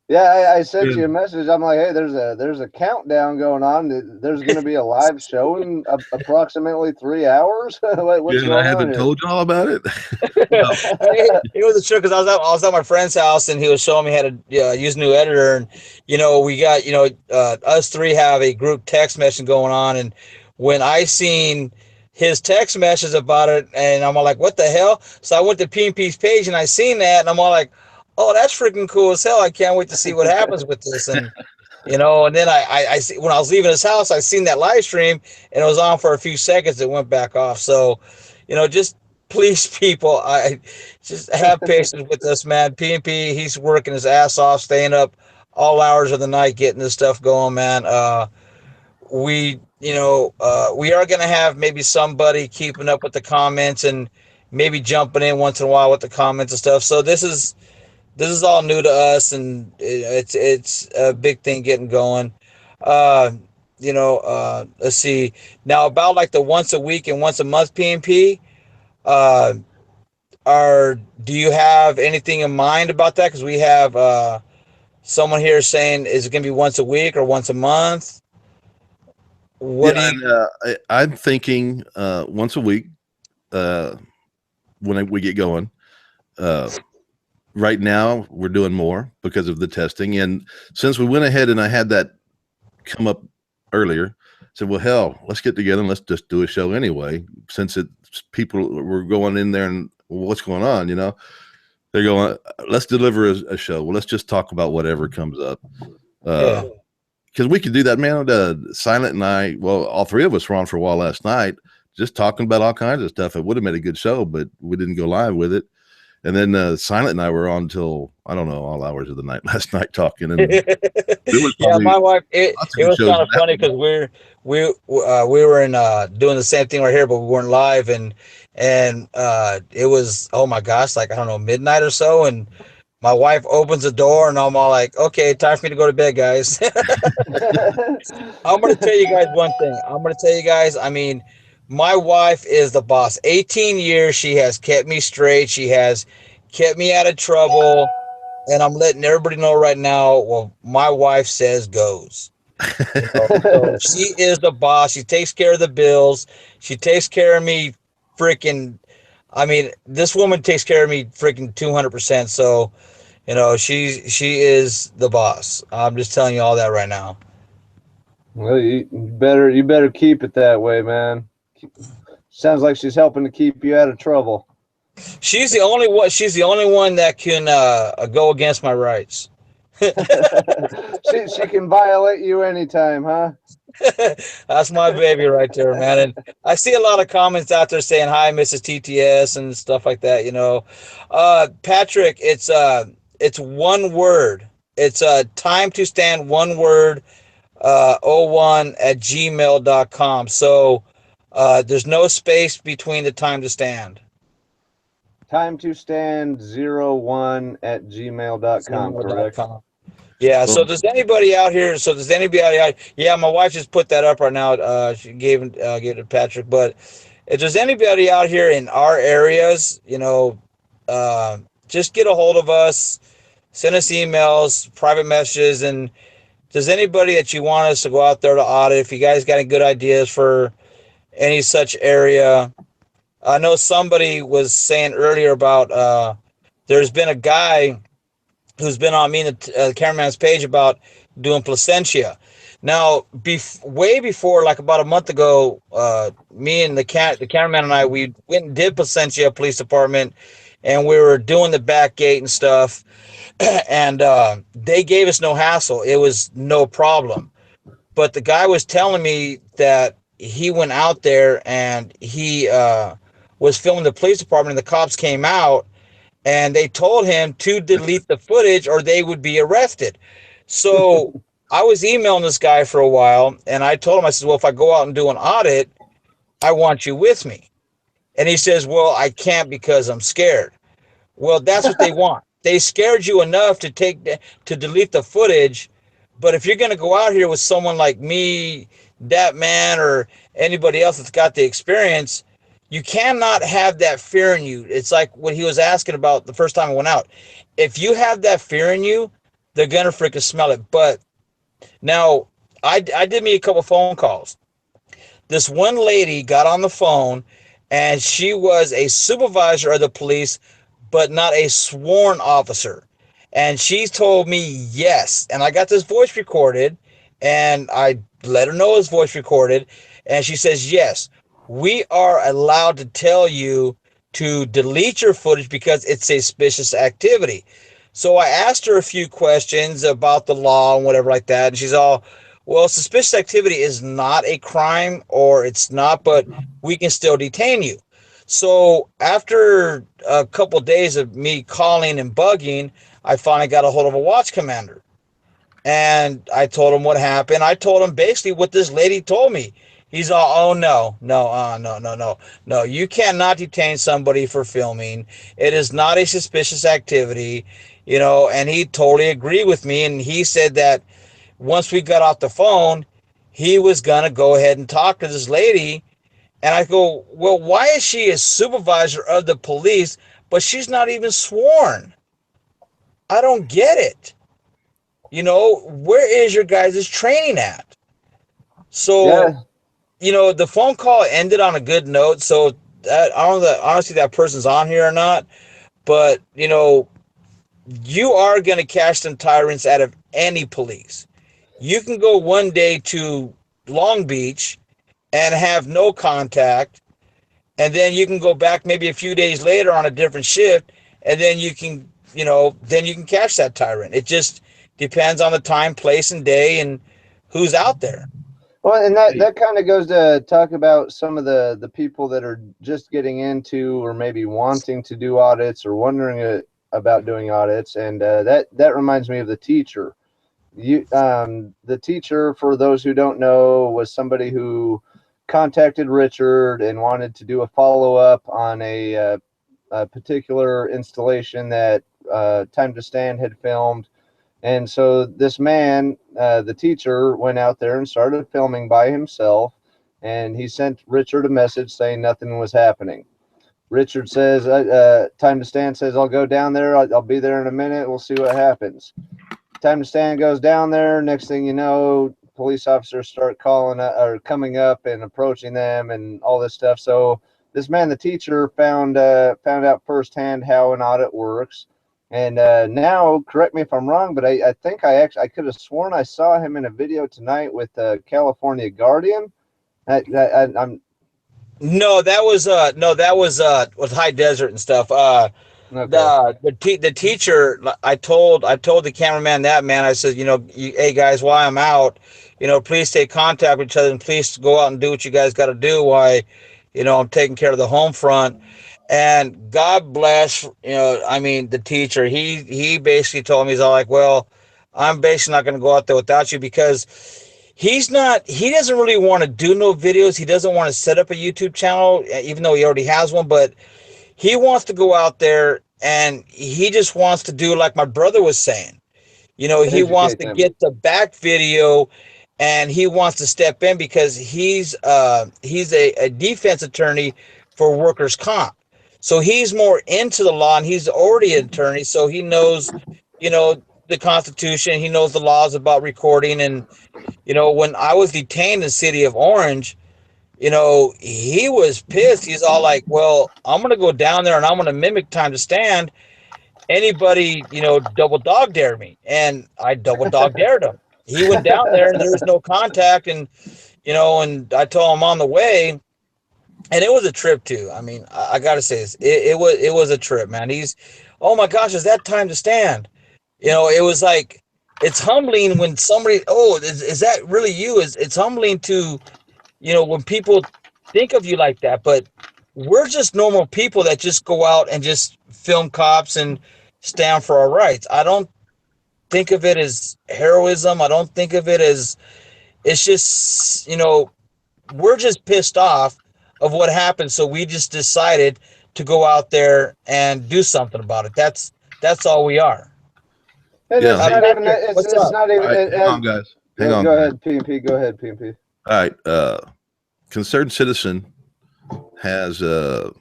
Yeah, I sent you a message. I'm like, hey, there's a countdown going on. There's going to be a live show in approximately 3 hours. What's going I haven't on told y'all about it. It was true because I was at my friend's house, and he was showing me how to use a new editor, and we got us three have a group text message going on, and when I seen his text message about it, and I'm all like, what the hell? So I went to PNP's page, and I seen that, and I'm all like, oh, that's freaking cool as hell. I can't wait to see what happens with this. And, and then I see, when I was leaving his house, I seen that live stream, and it was on for a few seconds. It went back off. So, just please, people, I just have patience with us, man. PNP, he's working his ass off, staying up all hours of the night, getting this stuff going, man. We are going to have maybe somebody keeping up with the comments and maybe jumping in once in a while with the comments and stuff. So this is all new to us, and it's a big thing getting going. Let's see now about like the once a week and once a month PNP. Do you have anything in mind about that? Because we have someone here saying, is it going to be once a week or once a month? I'm thinking once a week when we get going. Right now we're doing more because of the testing, and since we went ahead and I had that come up earlier, I said, well, hell, let's get together and let's just do a show anyway, since people were going in there and what's going on, they're going, let's deliver a show. Well, let's just talk about whatever comes up. Because we could do that, man. Silent and I, well, all three of us were on for a while last night, just talking about all kinds of stuff. It would have made a good show, but we didn't go live with it. And then Silent and I were on till, I don't know, all hours of the night last night talking. And it was my wife, it was kind of funny because we were in doing the same thing right here, but we weren't live, and it was, oh my gosh, like, I don't know, midnight or so, and my wife opens the door, and I'm all like, okay, time for me to go to bed, guys. I'm going to tell you guys one thing. I mean, my wife is the boss. 18 years, she has kept me straight. She has kept me out of trouble. And I'm letting everybody know right now, well, my wife says goes. So she is the boss. She takes care of the bills. She takes care of me freaking. I mean, this woman takes care of me freaking 200%. So, she is the boss. I'm just telling you all that right now. Well, you better keep it that way, man. Sounds like she's helping to keep you out of trouble. She's the only one. She's the only one that can go against my rights. she can violate you anytime, huh? That's my baby right there, man. And I see a lot of comments out there saying hi, Mrs. TTS, and stuff like that. Patrick, it's one word. It's time to stand, one word, 01@gmail.com. So there's no space between the time to stand. Time to stand 01@gmail.com, correct? Gmail.com. Yeah. So does anybody out here? So does anybody out? Yeah, my wife just put that up right now. She gave it to Patrick. But if there's anybody out here in our areas, just get a hold of us, send us emails, private messages, and does anybody that you want us to go out there to audit? If you guys got any good ideas for any such area, I know somebody was saying earlier about there's been a guy who's been on me and the cameraman's page about doing Placentia. Now, way before, like about a month ago, me and the cameraman and I, we went and did Placentia Police Department, and we were doing the back gate and stuff, and they gave us no hassle. It was no problem. But the guy was telling me that he went out there and he was filming the police department, and the cops came out and they told him to delete the footage or they would be arrested. So I was emailing this guy for a while, and I told him, I said, well, if I go out and do an audit, I want you with me. And he says, well, I can't because I'm scared. Well, that's what they want. They scared you enough to delete the footage. But if you're going to go out here with someone like me, that man, or anybody else that's got the experience, you cannot have that fear in you. It's like what he was asking about the first time I went out. If you have that fear in you, they're going to freaking smell it. But now I did me a couple phone calls. This one lady got on the phone, and she was a supervisor of the police, but not a sworn officer. And she told me yes. And I got this voice recorded, and I let her know it's voice recorded. And she says, yes, we are allowed to tell you to delete your footage because it's a suspicious activity. So I asked her a few questions about the law and whatever like that. And she's all, well, suspicious activity is not a crime, or it's not, but we can still detain you. So after a couple of days of me calling and bugging, I finally got a hold of a watch commander. And I told him what happened. I told him basically what this lady told me. He's all, oh, no. You cannot detain somebody for filming. It is not a suspicious activity, and he totally agreed with me. And he said that once we got off the phone, he was going to go ahead and talk to this lady. And I go, well, why is she a supervisor of the police, but she's not even sworn? I don't get it. Where is your guys' training at? So, Yeah. The phone call ended on a good note. So I don't know that honestly that person's on here or not, but you are going to catch some tyrants out of any police. You can go one day to Long Beach and have no contact, and then you can go back maybe a few days later on a different shift, and then you can catch that tyrant. It just depends on the time, place, and day, and who's out there. Well, and that kind of goes to talk about some of the people that are just getting into or maybe wanting to do audits or wondering about doing audits, and that reminds me of the teacher. The teacher, for those who don't know, was somebody who contacted Richard and wanted to do a follow-up on a particular installation that Time to Stand had filmed. And so this man, the teacher, went out there and started filming by himself, and he sent Richard a message saying nothing was happening. Richard says, Time to Stand says, I'll go down there. I'll be there in a minute. We'll see what happens. Time to Stand goes down there. Next thing you know, police officers start coming up and approaching them and all this stuff. So this man, the teacher, found out firsthand how an audit works. And now, correct me if I'm wrong, but I think I could have sworn I saw him in a video tonight with California Guardian. I'm No, that was with High Desert and stuff. okay. The teacher, I told the cameraman that, man, I said, hey guys, while I'm out, please take contact with each other and please go out and do what you guys got to do while, I'm taking care of the home front. And God bless, the teacher, he basically told me, he's all like, well, I'm basically not going to go out there without you, because he doesn't really want to do no videos. He doesn't want to set up a YouTube channel, even though he already has one, but he wants to go out there and he just wants to do like my brother was saying. You know, he wants Educate to them. get the back video, and he wants to step in because he's a defense attorney for workers' comp. So he's more into the law, and he's already an attorney, so he knows, you know, the Constitution. He knows the laws about recording. And, you know, when I was detained in the city of Orange, you know, he was pissed. He's all like, well, I'm going to go down there and I'm going to mimic time to stand. Anybody, you know, double dog dare me. And I double dog dared him. He went down there and there was no contact. And, you know, and I told him on the way, and it was a trip too. I mean, I got to say this, it was a trip, man. Oh my gosh, is that time to stand? You know, it was like, it's humbling when somebody, is that really you? It's humbling to, you know, when people think of you like that. But we're just normal people that just go out and just film cops and stand for our rights. I don't think of it as heroism. I don't think of it as, it's just, you know, we're just pissed off of what happened. So we just decided to go out there and do something about it. That's all we are. And Yeah. it's not even. It's not even. All right, hang on, guys. Hang on. Go ahead, PNP. Go ahead, PNP. All right. Concerned Citizen has a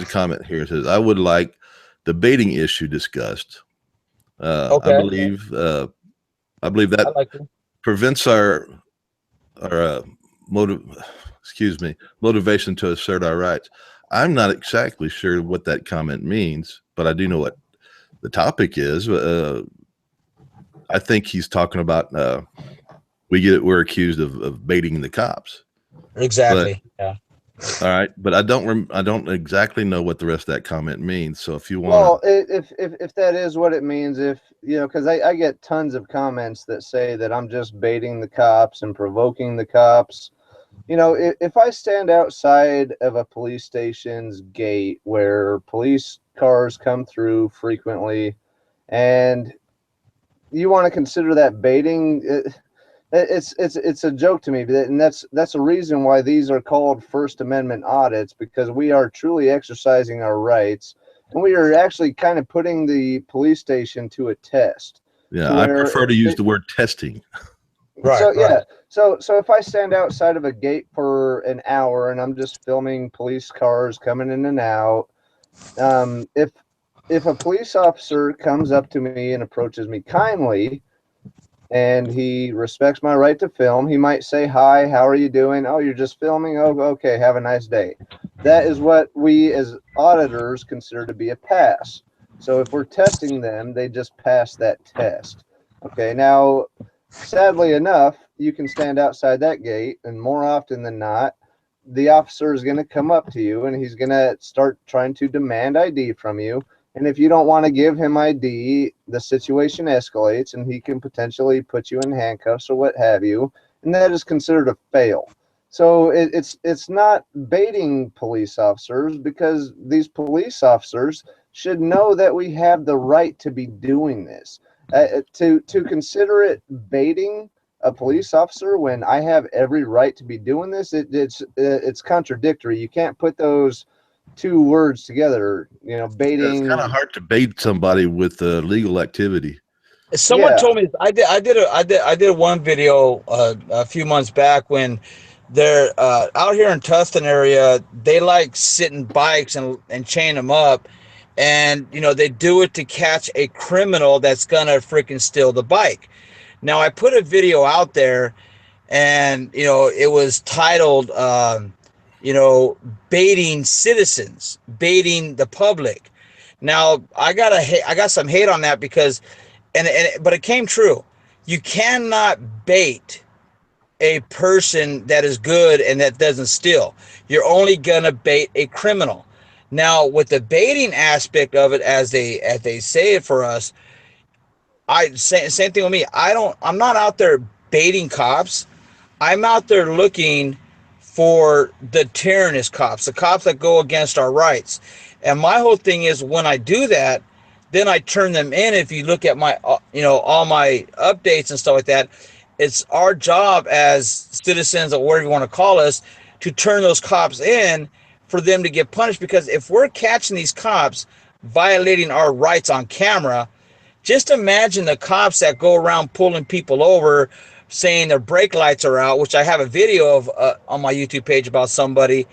comment here. It says, I would like the baiting issue discussed. Okay. I believe that I like it. prevents our motivation to assert our rights. I'm not exactly sure what that comment means, but I do know what the topic is. I think he's talking about we're accused of baiting the cops. Exactly. Yeah. All right, but I don't exactly know what the rest of that comment means. So if you want, Well, if that is what it means, if you know, because I get tons of comments that say that I'm just baiting the cops and provoking the cops. You know, if I stand outside of a police station's gate where police cars come through frequently, and you want to consider that baiting, it's a joke to me. And that's a reason why these are called First Amendment audits, because we are truly exercising our rights, and we are actually kind of putting the police station to a test. yeah, I prefer to use the word testing. Right. So right. yeah, so if I stand outside of a gate for an hour and I'm just filming police cars coming in and out, if a police officer comes up to me and approaches me kindly, and he respects my right to film, he might say, hi, how are you doing? Oh, you're just filming? Oh, okay, have a nice day. That is what we as auditors consider to be a pass. So if we're testing them, they just pass that test. Okay, now, sadly enough, you can stand outside that gate, and more often than not, the officer is going to come up to you and he's going to start trying to demand ID from you. And if you don't want to give him ID, the situation escalates and he can potentially put you in handcuffs or what have you. And that is considered a fail. So it's not baiting police officers, because these police officers should know that we have the right to be doing this. To consider it baiting a police officer when I have every right to be doing this, it's contradictory. You can't put those two words together, you know, baiting. It's kind of hard to bait somebody with legal activity. Someone told me I did one video a few months back when they're out here in Tustin area. They like sitting bikes and chain them up, and you know they do it to catch a criminal that's gonna freaking steal the bike. Now I put a video out there, and you know it was titled you know, baiting citizens, baiting the public. Now I got some hate on that because, but it came true. You cannot bait a person that is good and that doesn't steal. You're only gonna bait a criminal. Now with the baiting aspect of it, as they say it for us, same thing with me. I'm not out there baiting cops. I'm out there looking for the tyrannous cops, the cops that go against our rights. And my whole thing is, when I do that, then I turn them in. If you look at my, all my updates and stuff like that, it's our job as citizens or whatever you want to call us to turn those cops in for them to get punished. Because if we're catching these cops violating our rights on camera, just imagine the cops that go around pulling people over saying their brake lights are out, which I have a video of on my YouTube page about somebody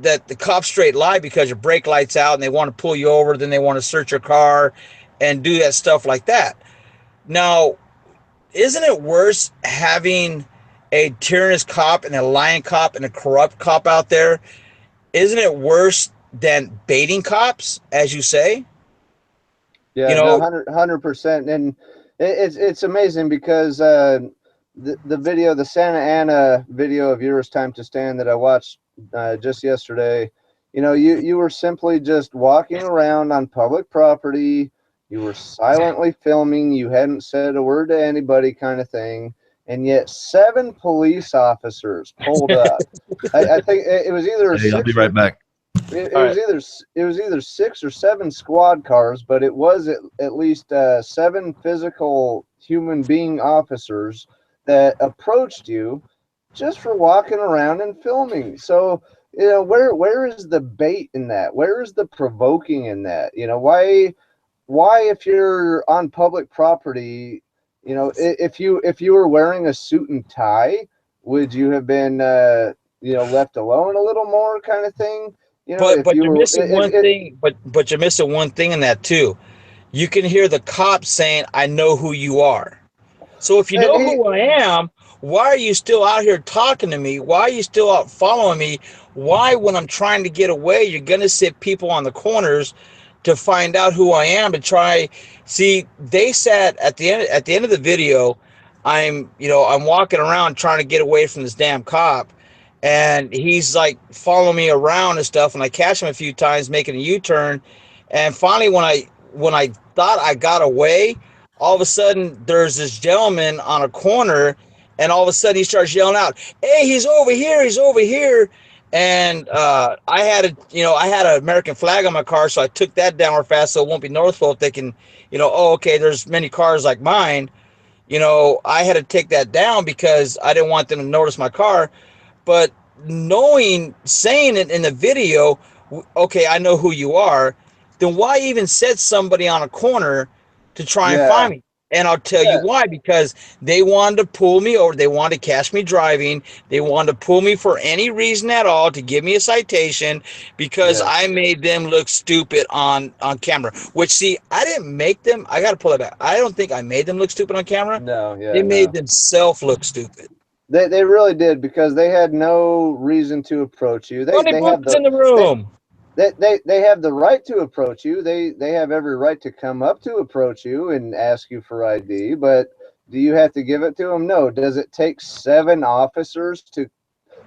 that the cops straight lie because your brake light's out and they want to pull you over, then they want to search your car and do that stuff like that. Now, isn't it worse having a tyrannous cop and a lying cop and a corrupt cop out there? Isn't it worse than baiting cops, as you say? Yeah, no, 100%. And it's amazing because the video, the Santa Ana video of yours, Time to Stand, that I watched just yesterday, you were simply just walking around on public property. You were silently filming. You hadn't said a word to anybody, kind of thing. And yet 7 police officers pulled up. I think it was either Hey, I'll be right back. It was either 6 or 7 squad cars, but it was at least 7 physical human being officers that approached you just for walking around and filming. So, where is the bait in that? Where is the provoking in that? Why if you're on public property, if you were wearing a suit and tie, would you have been left alone a little more, kind of thing? But you're missing one thing. But you're missing one thing in that too. You can hear the cops saying, "I know who you are." So if you know who I am, why are you still out here talking to me? Why are you still out following me? Why, when I'm trying to get away, you're gonna sit people on the corners to find out who I am to try? See, they sat at the end of the video. I'm walking around trying to get away from this damn cop. And he's like following me around and stuff, and I catch him a few times making a U-turn. And finally, when I thought I got away, all of a sudden there's this gentleman on a corner, and all of a sudden he starts yelling out, "Hey, he's over here! He's over here!" And I had an American flag on my car, so I took that down real fast so it won't be noticeable if they can, okay, there's many cars like mine. I had to take that down because I didn't want them to notice my car. But saying it in the video, okay, I know who you are, then why even set somebody on a corner to try and find me? And I'll tell you why. Because they wanted to pull me over. They wanted to catch me driving. They wanted to pull me for any reason at all to give me a citation because I made them look stupid on camera. Which, see, I didn't make them. I got to pull it back. I don't think I made them look stupid on camera. They made themselves look stupid. They really did, because they had no reason to approach you. They have in the room. They have the right to approach you. They have every right to come up to approach you and ask you for ID. But do you have to give it to them? No. Does it take 7 officers to?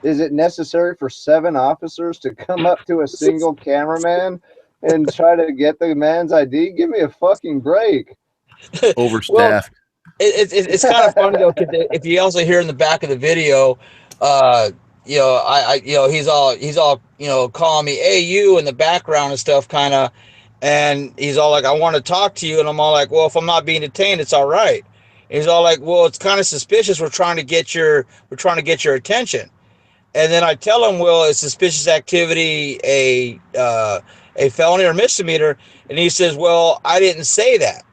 Is it necessary for 7 officers to come up to a single cameraman and try to get the man's ID? Give me a fucking break. Overstaffed. It's kind of funny though, because if you also hear in the back of the video, he's all calling me, "Hey, you," in the background and stuff, kind of, and he's all like, "I want to talk to you," and I'm all like, "Well, if I'm not being detained, it's all right." And he's all like, "Well, it's kind of suspicious. We're trying to get your attention." And then I tell him, "Well, is suspicious activity a felony or misdemeanor?" And he says, "Well, I didn't say that."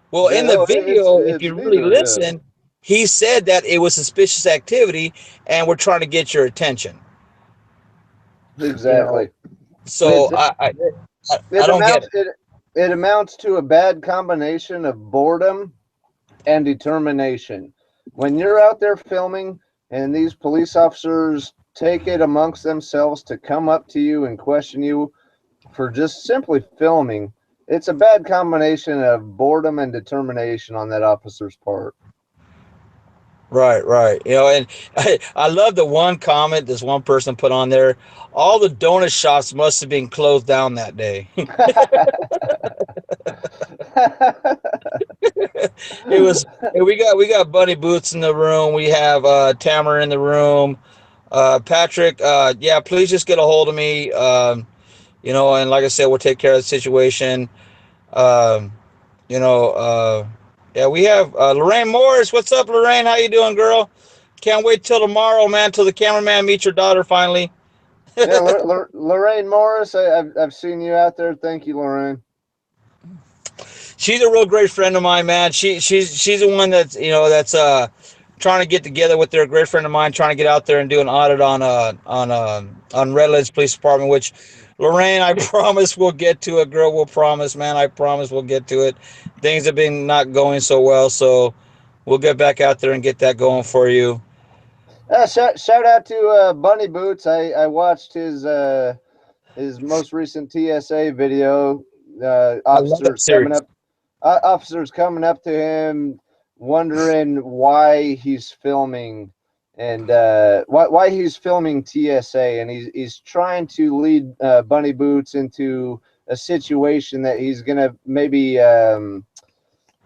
Well, in the video, if you really listen, he said that it was suspicious activity and we're trying to get your attention. Exactly. So I don't get it. It amounts to a bad combination of boredom and determination. When you're out there filming and these police officers take it amongst themselves to come up to you and question you for just simply filming, it's a bad combination of boredom and determination on that officer's part. Right. And I love the one comment this one person put on there. All the donut shops must have been closed down that day. We got Bunny Boots in the room. We have Tamara in the room. Patrick, please just get a hold of me. And like I said, we'll take care of the situation. You know, yeah, we have Lorraine Morris. What's up, Lorraine? How you doing, girl? Can't wait till tomorrow, man, till the cameraman meets your daughter finally. Yeah, Lorraine Morris, I've seen you out there. Thank you, Lorraine. She's a real great friend of mine, man. She's the one that's trying to get together with their great friend of mine, trying to get out there and do an audit on Redlands Police Department. Which, Lorraine, I promise we'll get to it, girl. We'll promise, man. I promise we'll get to it. Things have been not going so well, so we'll get back out there and get that going for you. Shout out to Bunny Boots. I watched his most recent TSA video. I love that series. Officers coming up to him, wondering why he's filming and why he's filming TSA, and he's trying to lead Bunny Boots into a situation that he's gonna maybe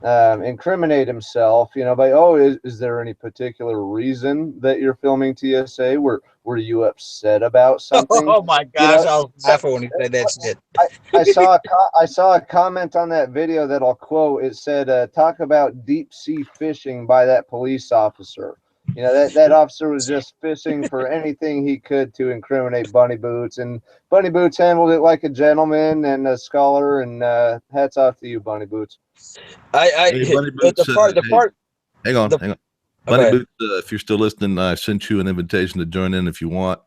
incriminate himself, by, oh, is there any particular reason that you're filming TSA? Were you upset about something? Oh my gosh, I was laughing when he said that shit. I saw a comment on that video that I'll quote. It said, "Talk about deep sea fishing by that police officer." That officer was just fishing for anything he could to incriminate Bunny Boots, and Bunny Boots handled it like a gentleman and a scholar. And hats off to you, Bunny Boots. Hey, Bunny Boots, the part. Hang on. Bunny Boots, if you're still listening, I sent you an invitation to join in if you want,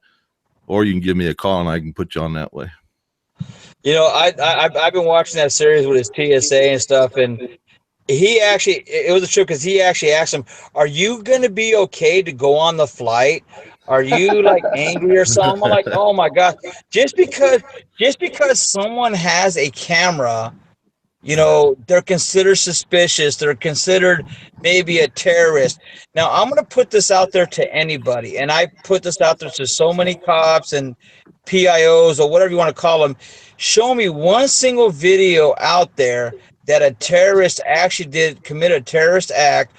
or you can give me a call and I can put you on that way. I've been watching that series with his TSA and stuff, and it was a trip because he actually asked him, "Are you gonna be okay to go on the flight? Are you like angry or something?" I'm like, "Oh my God!" Just because someone has a camera, they're considered suspicious. They're considered maybe a terrorist. Now, I'm going to put this out there to anybody, and I put this out there to so many cops and PIOs or whatever you want to call them. Show me one single video out there that a terrorist actually did commit a terrorist act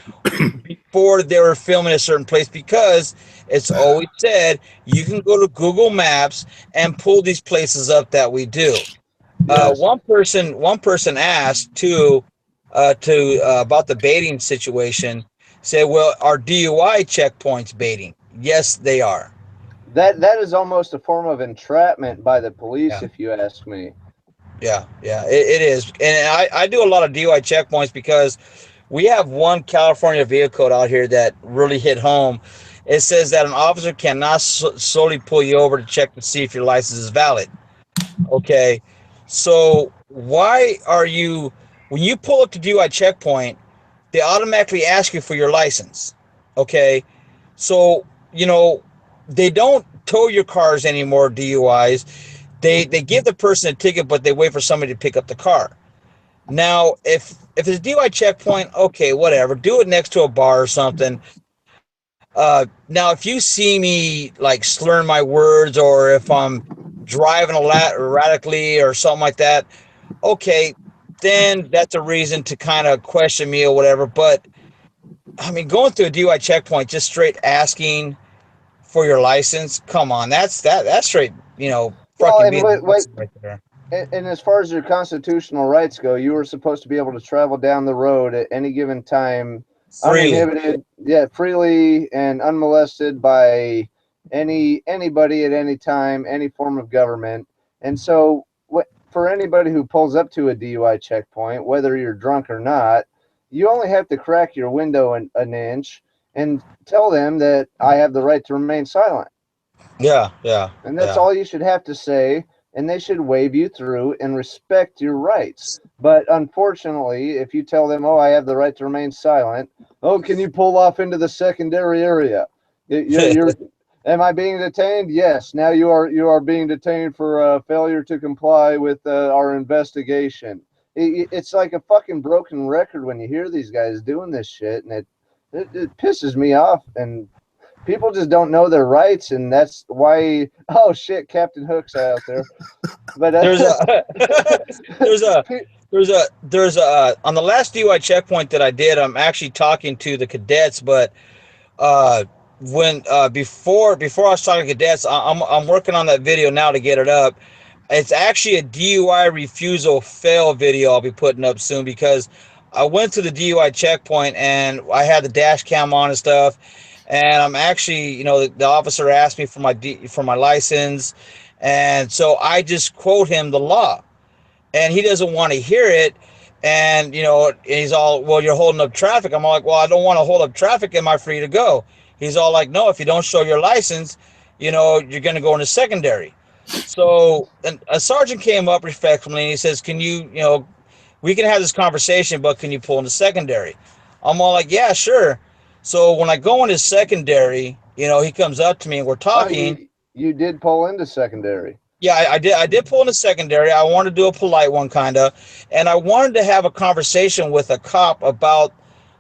before they were filming a certain place, because it's always said you can go to Google Maps and pull these places up that we do. Yes. One person asked about the baiting situation. Said, "Well, are DUI checkpoints baiting?" Yes, they are. That is almost a form of entrapment by the police, if you ask me. Yeah, it is, and I do a lot of DUI checkpoints because we have one California vehicle code out here that really hit home. It says that an officer cannot solely pull you over to check to see if your license is valid. Okay. So why are you, when you pull up to DUI checkpoint, they automatically ask you for your license. Okay. So, they don't tow your cars anymore, DUIs. They give the person a ticket, but they wait for somebody to pick up the car. Now, if it's a DUI checkpoint, okay, whatever, do it next to a bar or something. Now, if you see me like slurring my words, or if I'm driving erratically or something like that, okay, then that's a reason to kind of question me or whatever. But I mean, going through a DUI checkpoint, just straight asking for your license, come on, that's straight, fucking right there. And as far as your constitutional rights go, you were supposed to be able to travel down the road at any given time, uninhibited, freely and unmolested by anybody at any time, any form of government. And so for anybody who pulls up to a DUI checkpoint, whether you're drunk or not, you only have to crack your window an inch and tell them that I have the right to remain silent. Yeah. And that's all you should have to say, and they should wave you through and respect your rights. But unfortunately, if you tell them, oh, I have the right to remain silent, oh, can you pull off into the secondary area? Am I being detained? Yes. Now you are being detained for failure to comply with our investigation. It's like a fucking broken record when you hear these guys doing this shit, and it pisses me off. And people just don't know their rights, and that's why. Oh shit, Captain Hook's out there. But there's a on the last DUI checkpoint that I did, I'm actually talking to the cadets, but before I was talking to cadets, I'm working on that video now to get it up. It's actually a DUI refusal fail video I'll be putting up soon, because I went to the DUI checkpoint and I had the dash cam on and stuff. And I'm actually, you know, the officer asked me for my license. And so I just quote him the law, and he doesn't want to hear it. And, you know, he's all, well, you're holding up traffic. I'm all like, well, I don't want to hold up traffic. Am I free to go? He's all like, no, if you don't show your license, you know, you're going to go into secondary. So a sergeant came up respectfully and he says, can you, you know, we can have this conversation, but can you pull into secondary? I'm all like, yeah, sure. So when I go into secondary, you know, he comes up to me and we're talking. Oh, you did pull into secondary. Yeah, I did pull into secondary. I wanted to do a polite one, kind of, and I wanted to have a conversation with a cop about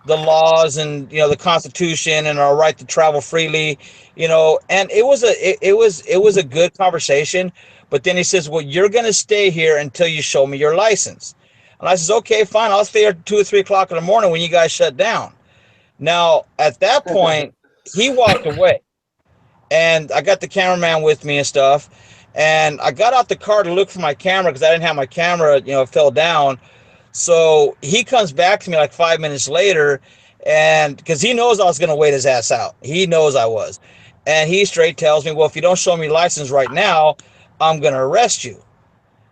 the laws and, you know, the Constitution and our right to travel freely, you know. And it was a good conversation. But then he says, well, you're going to stay here until you show me your license. And I says, okay, fine, I'll stay here 2 or 3 o'clock in the morning when you guys shut down. Now at that point he walked away, and I got the cameraman with me and stuff. And I got out the car to look for my camera because I didn't have my camera, you know, it fell down. So he comes back to me like 5 minutes later, and because he knows I was going to wait his ass out. He knows I was. And he straight tells me, well, if you don't show me license right now, I'm going to arrest you.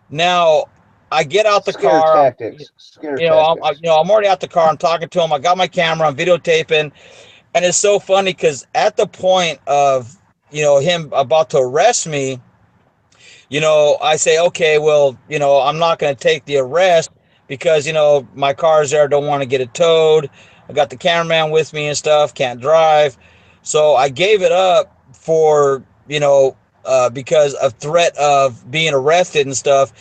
Now, I get out the car. Tactics. Scare tactics. I'm already out the car. I'm talking to him. I got my camera. I'm videotaping. And it's so funny because at the point of, you know, him about to arrest me, you know, I say, okay, well, you know, I'm not going to take the arrest because, you know, my car's there. Don't want to get it towed. I got the cameraman with me and stuff. Can't drive. So I gave it up for, you know, because of threat of being arrested and stuff.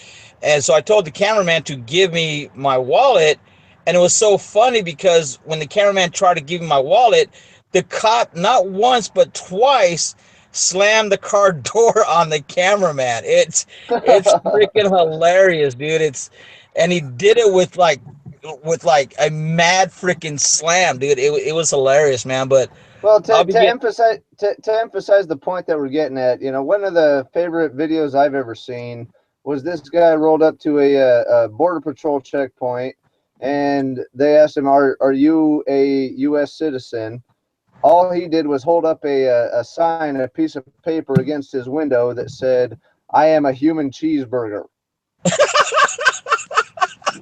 And so I told the cameraman to give me my wallet. And it was so funny because when the cameraman tried to give me my wallet, the cop, not once, but twice, slammed the car door on the cameraman. It's freaking hilarious, dude. And he did it with like a mad freaking slam, dude. It was hilarious, man. But well, to emphasize the point that we're getting at, you know, one of the favorite videos I've ever seen was this guy rolled up to a border patrol checkpoint, and they asked him, "Are you a U.S. citizen?" All he did was hold up a sign, a piece of paper against his window that said, "I am a human cheeseburger."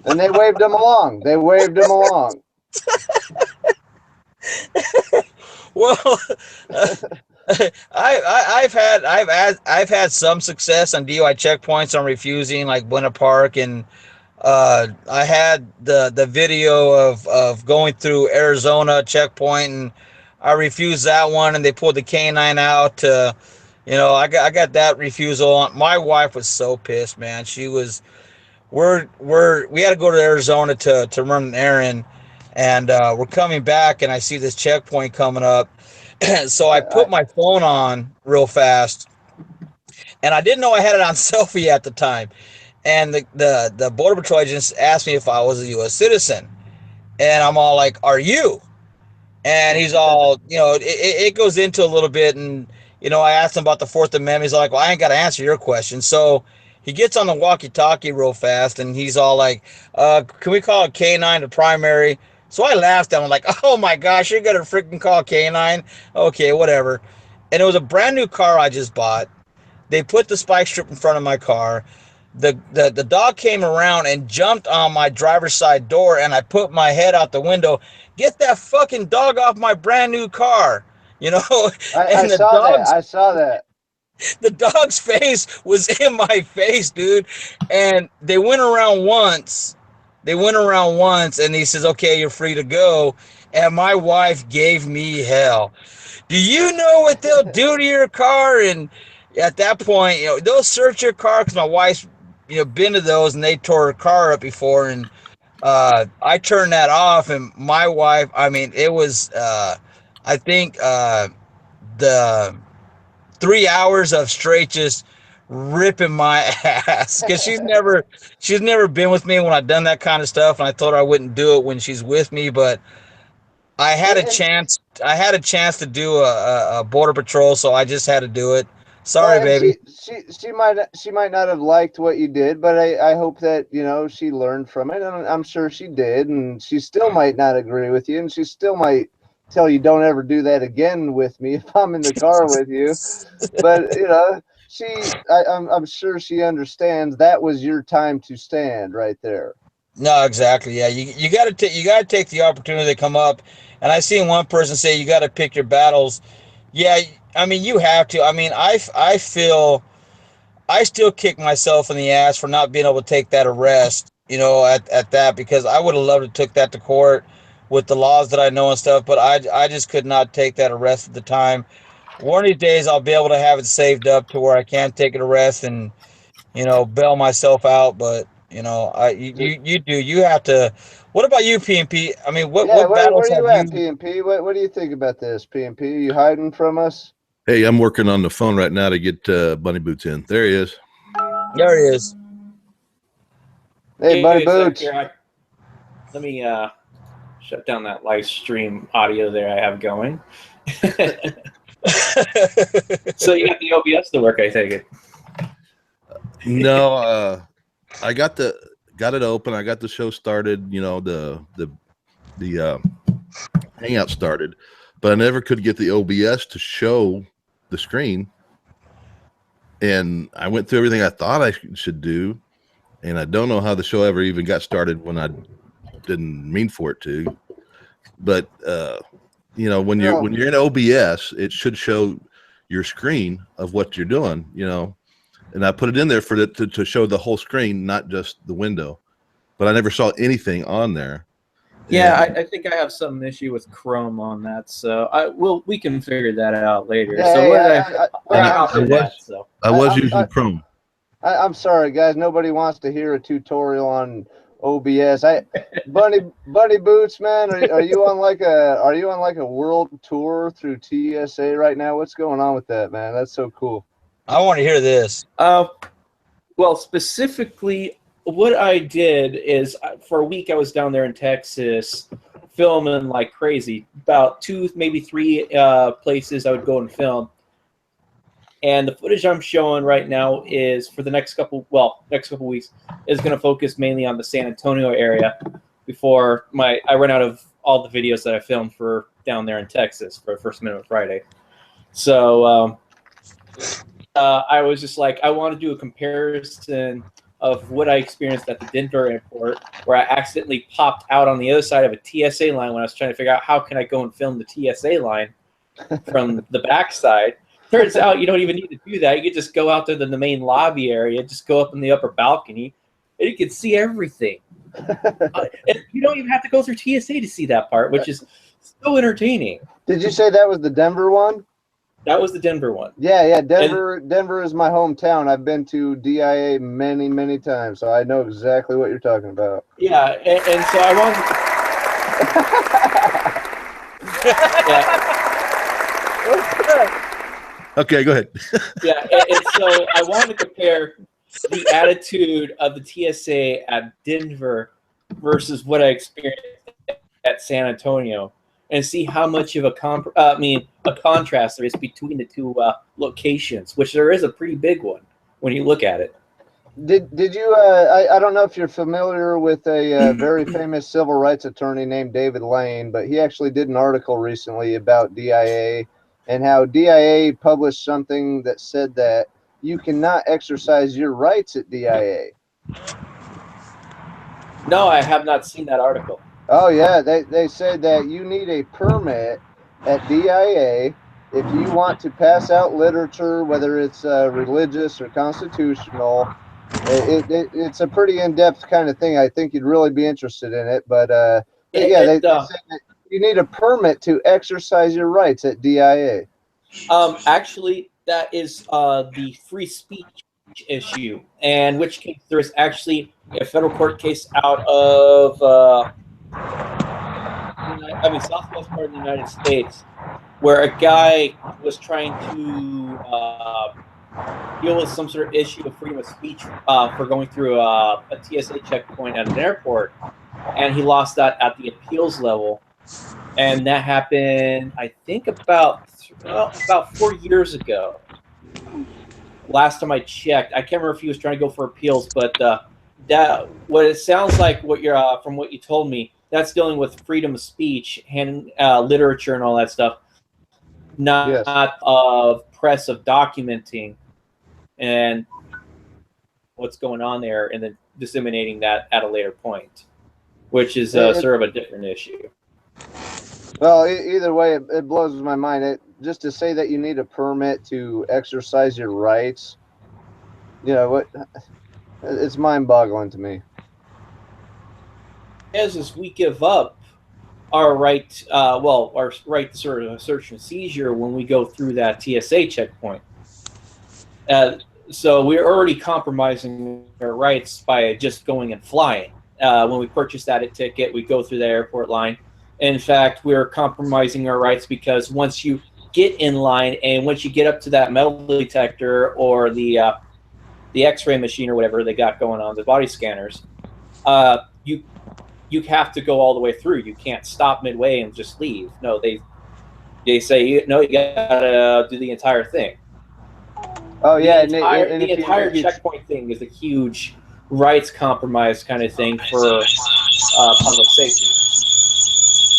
And they waved him along. Well, I've had some success on DUI checkpoints on refusing, like Buena Park, and I had the video of going through Arizona checkpoint, and I refused that one, and they pulled the canine out. You know, I got that refusal on. My wife was so pissed, man. She was. We had to go to Arizona to run an errand, and we're coming back, and I see this checkpoint coming up. So I put my phone on real fast, and I didn't know I had it on selfie at the time. And the Border Patrol agents asked me if I was a U.S. citizen, and I'm all like, "Are you?" And he's all, you know, it goes into a little bit, and you know, I asked him about the Fourth Amendment. He's like, "Well, I ain't got to answer your question." So he gets on the walkie-talkie real fast, and he's all like, "Can we call a K9 to primary?" So I laughed at him, like, "Oh my gosh, you're gonna freaking call K9? Okay, whatever." And it was a brand new car I just bought. They put the spike strip in front of my car. The dog came around and jumped on my driver's side door, and I put my head out the window. Get that fucking dog off my brand new car, you know. I saw that. The dog's face was in my face, dude. And they went around once, and he says, "Okay, you're free to go." And my wife gave me hell. Do you know what they'll do to your car? And at that point, you know, they'll search your car, because my wife's, you know, been to those, and they tore her car up before. And I turned that off, and my wife, I mean, it was, I think the 3 hours of straight just ripping my ass, because she's never been with me when I've done that kind of stuff, and I told her I wouldn't do it when she's with me. But I had a chance to do a border patrol, so I just had to do it. Sorry, Well, baby. She might not have liked what you did, but I hope that she learned from it, and I'm sure she did, and she still might not agree with you, and she still might tell you don't ever do that again with me if I'm in the car with you. But I'm sure she understands that was your time to stand right there. No, exactly. Yeah, you got to you got to take the opportunity to come up. And I seen one person say you got to pick your battles. Yeah, I mean you have to. I mean I feel I still kick myself in the ass for not being able to take that arrest. At that because I would have loved to took that to court with the laws that I know and stuff. But I just could not take that arrest at the time. One of these days I'll be able to have it saved up to where I can take an arrest and bail myself out. But you have to. What about you, PNP? I mean, Yeah, what where battles you have at, you? PNP? What do you think about this, PNP? You hiding from us? Hey, I'm working on the phone right now to get Bunny Boots in. There he is. There he is. Hey, Bunny Boots. Let me shut down that live stream audio there I have going. So you got the OBS to work, I take it. No, I got it open. I got the show started. The Hangout started, but I never could get the OBS to show the screen. And I went through everything I thought I should do, and I don't know how the show ever even got started when I didn't mean for it to. But when you're in OBS, it should show your screen of what you're doing. And I put it in there for it to show the whole screen, not just the window. But I never saw anything on there. Yeah, I think I have some issue with Chrome on that, so we can figure that out later. Yeah, so I was using Chrome. I'm sorry, guys. Nobody wants to hear a tutorial on OBS. Bunny Boots, man, are you on like a world tour through TSA right now? What's going on with that, man? That's so cool. I want to hear this. Well, specifically, what I did is for a week I was down there in Texas filming like crazy. About 2, maybe 3 places I would go and film. And the footage I'm showing right now is for the next couple weeks is going to focus mainly on the San Antonio area before I run out of all the videos that I filmed for down there in Texas for First Minute Friday. So I was just like, I want to do a comparison of what I experienced at the Denver airport, where I accidentally popped out on the other side of a TSA line when I was trying to figure out how can I go and film the TSA line from the backside. Turns out you don't even need to do that. You can just go out there to the main lobby area, just go up in the upper balcony, and you can see everything. And you don't even have to go through TSA to see that part, which is so entertaining. Did you say that was the Denver one? That was the Denver one. Yeah. Denver is my hometown. I've been to DIA many, many times, so I know exactly what you're talking about. Yeah, and so I wanted. Okay, go ahead. Yeah, and so I wanted to compare the attitude of the TSA at Denver versus what I experienced at San Antonio, and see how much of a contrast there is between the two locations, which there is a pretty big one when you look at it. Did you? I don't know if you're familiar with a very famous civil rights attorney named David Lane, but he actually did an article recently about DIA and how DIA published something that said that you cannot exercise your rights at DIA. No, I have not seen that article. Oh yeah, they said that you need a permit at DIA if you want to pass out literature, whether it's religious or constitutional. It's a pretty in-depth kind of thing. I think you'd really be interested in it. But they said that you need a permit to exercise your rights at DIA. Actually, that is the free speech issue, and which case there is actually a federal court case out of southwest part of the United States, where a guy was trying to deal with some sort of issue of freedom of speech for going through a TSA checkpoint at an airport, and he lost that at the appeals level. And that happened, I think, about 4 years ago. last time I checked, I can't remember if he was trying to go for appeals, but that what it sounds like what you're from what you told me, that's dealing with freedom of speech and literature and all that stuff, not of press of documenting and what's going on there and then disseminating that at a later point, which is sort of a different issue. Well, either way, it blows my mind. Just to say that you need a permit to exercise your rights, you know what? It's mind-boggling to me. As we give up our right, our right to sort of search and seizure when we go through that TSA checkpoint. So we're already compromising our rights by just going and flying. When we purchase that ticket, we go through the airport line. In fact, we're compromising our rights because once you get in line and once you get up to that metal detector or the X-ray machine or whatever they got going on, the body scanners, you have to go all the way through. You can't stop midway and just leave. No, they say no. You gotta do the entire thing. Oh yeah, the entire checkpoint thing is a huge rights compromise kind of thing for public safety.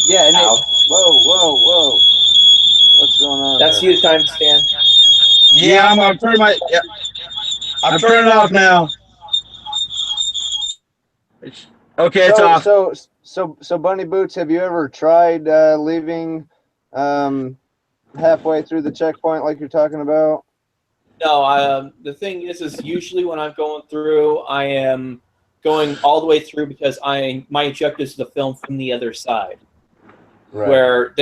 Yeah, and whoa. What's going on? That's there? you, time Stan. Yeah, I'm turning my. Yeah, I'm turning it off now. Okay, it's off. So, Bunny Boots, have you ever tried leaving halfway through the checkpoint like you're talking about? No, the thing is usually when I'm going through, I am going all the way through because my objective is to film from the other side. Right. Where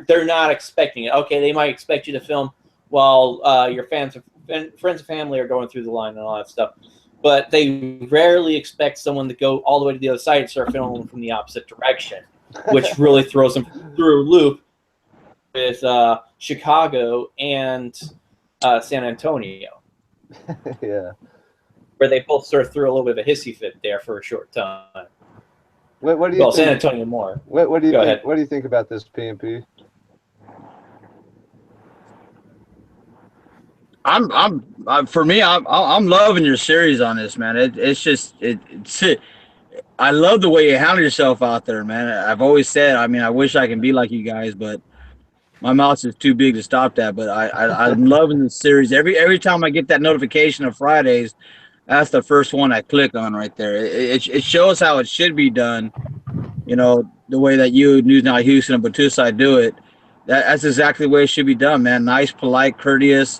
they're not expecting it. Okay, they might expect you to film while your friends and family are going through the line and all that stuff, but they rarely expect someone to go all the way to the other side and start filming from the opposite direction, which really throws them through a loop with Chicago and San Antonio. Yeah, where they both sort of threw a little bit of a hissy fit there for a short time. What do you think? San Antonio more. What do you Go think? ahead. What do you think about this PMP? For me, I'm loving your series on this, man. I love the way you handle yourself out there, man. I've always said, I mean, I wish I can be like you guys, but my mouth is too big to stop that. But I'm loving this series. Every time I get that notification of Fridays, that's the first one I click on right there. It shows how it should be done. You know, the way that you, News Now Houston and Batusai do it. That's exactly the way it should be done, man. Nice, polite, courteous.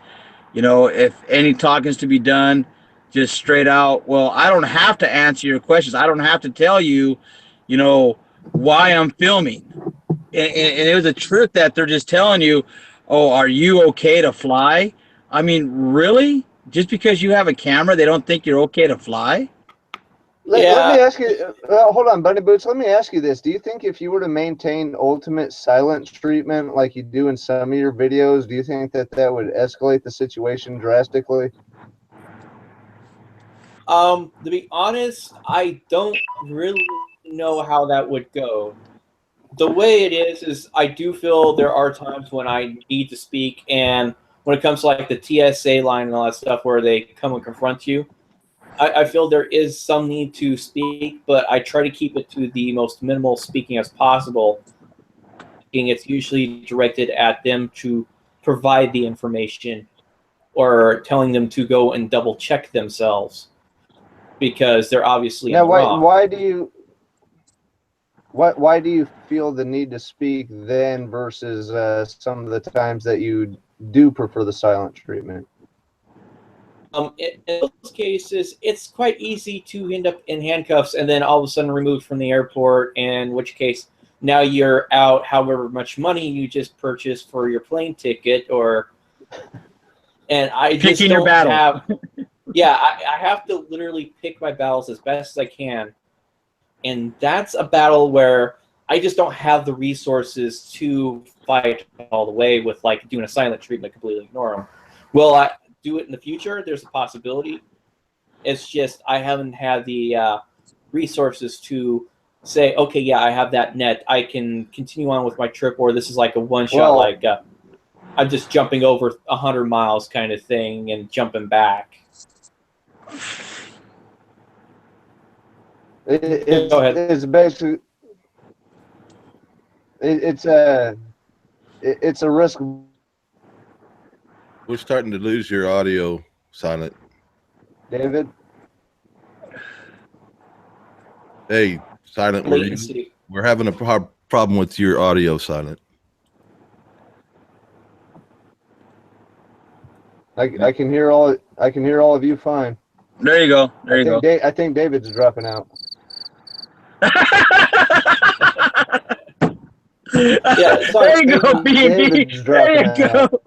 You know, if any talking is to be done, just straight out. Well, I don't have to answer your questions. I don't have to tell you, you know, why I'm filming. And it was a trick that they're just telling you, oh, are you okay to fly? I mean, really? Just because you have a camera, they don't think you're okay to fly? Let me ask you, hold on, Bunny Boots, let me ask you this. Do you think if you were to maintain ultimate silence treatment like you do in some of your videos, do you think that would escalate the situation drastically? To be honest, I don't really know how that would go. The way it is I do feel there are times when I need to speak, and when it comes to like the TSA line and all that stuff where they come and confront you, I feel there is some need to speak, but I try to keep it to the most minimal speaking as possible. It's usually directed at them to provide the information or telling them to go and double check themselves because they're obviously wrong. Why do you feel the need to speak then versus some of the times that you do prefer the silent treatment? In those cases, it's quite easy to end up in handcuffs and then all of a sudden removed from the airport, in which case now you're out however much money you just purchased for your plane ticket, and I just Picking don't your battle. I have to literally pick my battles as best as I can, and that's a battle where I just don't have the resources to fight all the way with like doing a silent treatment, completely ignore them. Will I do it in the future? There's a possibility. It's just I haven't had the resources to say, okay, yeah, I have that net. I can continue on with my trip, or this is like a one shot. I'm just jumping over 100 miles kind of thing and jumping back. Go ahead. It's basically it's a risk. We're starting to lose your audio, Silent. David. Hey, Silent. We're having a problem with your audio, Silent. I can hear all of you fine. There you go. There you go. I think David's dropping out. Yeah, there you go, B&B. There you go.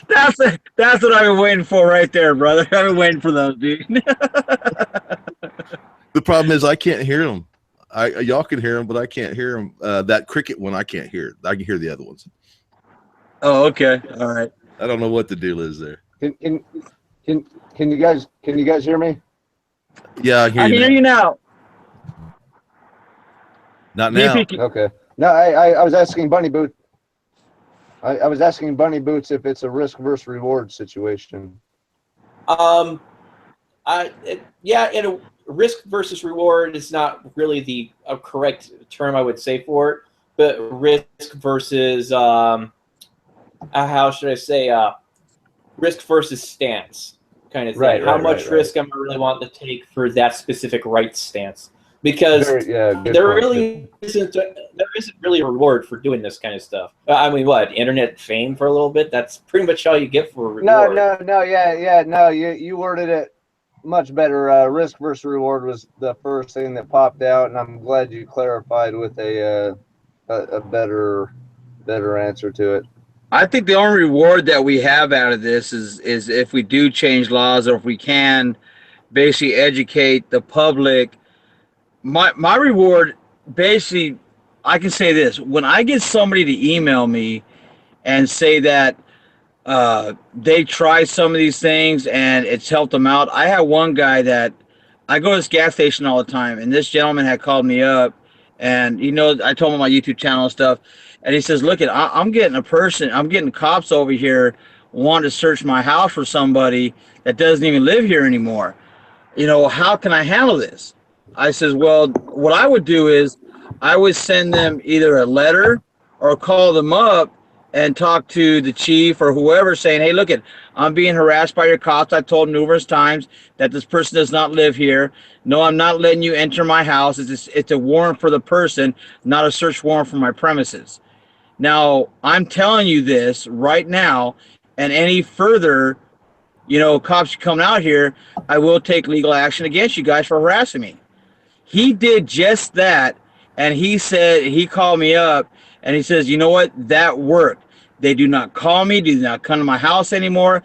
That's what I've been waiting for right there, brother. I've been waiting for those, dude. The problem is I can't hear them. Y'all can hear them, but I can't hear them. That cricket one, I can't hear. I can hear the other ones. Oh, okay. All right. I don't know what the deal is there. Can you guys hear me? Yeah, I can hear you now. Not now. Okay. No, I was asking Bunny Boot. I was asking Bunny Boots if it's a risk versus reward situation. In a risk versus reward is not really a correct term I would say for it, but risk versus how should I say risk versus stance kind of thing. Right, how much risk am I really wanting to take for that specific right isn't really a reward for doing this kind of stuff. I mean, what, internet fame for a little bit? That's pretty much all you get for a reward. No, you worded it much better. Risk versus reward was the first thing that popped out, and I'm glad you clarified with a better answer to it. I think the only reward that we have out of this is if we do change laws, or if we can basically educate the public. My reward, basically, I can say this: when I get somebody to email me and say that they try some of these things and it's helped them out. I have one guy that I go to this gas station all the time, and this gentleman had called me up, and I told him my YouTube channel and stuff, and he says, "Look, I'm getting cops over here wanting to search my house for somebody that doesn't even live here anymore. How can I handle this?" I says, well, what I would do is I would send them either a letter or call them up and talk to the chief or whoever, saying, hey, look, I'm being harassed by your cops. I've told numerous times that this person does not live here. No, I'm not letting you enter my house. It's a warrant for the person, not a search warrant for my premises. Now, I'm telling you this right now, and any further, cops coming out here, I will take legal action against you guys for harassing me. He did just that, and he called me up, and he says, you know what, that worked. They do not call me, do not come to my house anymore.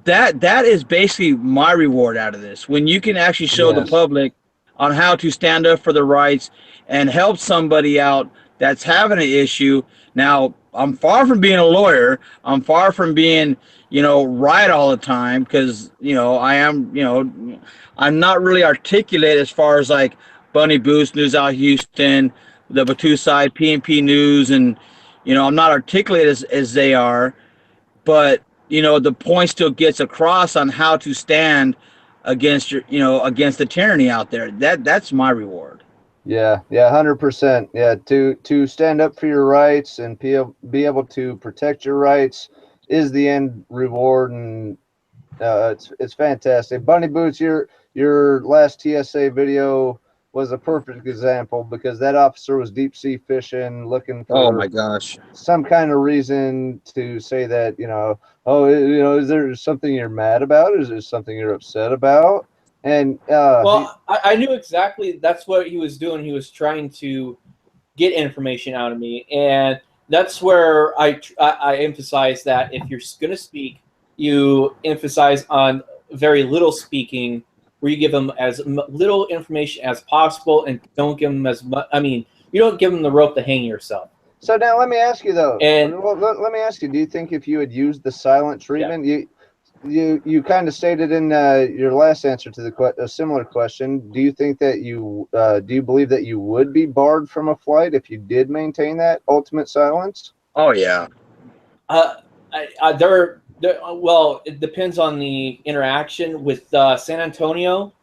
That is basically my reward out of this. When you can actually show the public on how to stand up for the rights and help somebody out that's having an issue. Now, I'm far from being a lawyer. I'm far from being, right all the time, because, I am, I'm not really articulate as far as like Bunny Boost, News Out Houston, the Batu Side, PNP News, and, I'm not articulate as they are, but, the point still gets across on how to stand against against the tyranny out there. That's my reward. Yeah, 100%. Yeah, to stand up for your rights and be able to protect your rights is the end reward, and it's fantastic. Bunny Boots, your last TSA video was a perfect example, because that officer was deep sea fishing, looking for, oh my gosh, some kind of reason to say that, is there something you're mad about? Is there something you're upset about? And I knew exactly that's what he was doing. He was trying to get information out of me, and that's where I emphasize that if you're going to speak, you emphasize on very little speaking, where you give them as little information as possible, and don't give them as much. I mean, you don't give them the rope to hang yourself. So now let me ask you though. And let me ask you: do you think if you had used the silent treatment, you kind of stated in your last answer to a similar question, do you think that do you believe that you would be barred from a flight if you did maintain that ultimate silence? Oh yeah. Well, it depends on the interaction with San Antonio.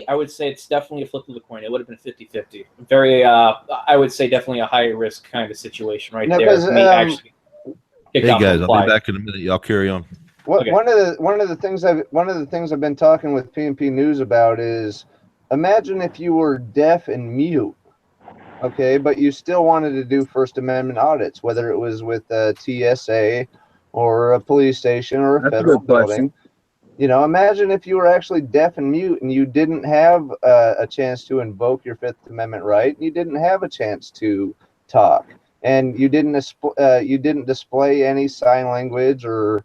I would say it's definitely a flip of the coin. It would have been 50-50. Very, I would say definitely a high risk kind of situation right there. For me actually hey guys, I'll be back in a minute. Y'all carry on. Okay. One of the things I've been talking with PNP News about is, imagine if you were deaf and mute, okay, but you still wanted to do First Amendment audits, whether it was with a TSA or a police station or a federal building. You know, imagine if you were actually deaf and mute and you didn't have a chance to invoke your Fifth Amendment right, and you didn't have a chance to talk, and you didn't display any sign language or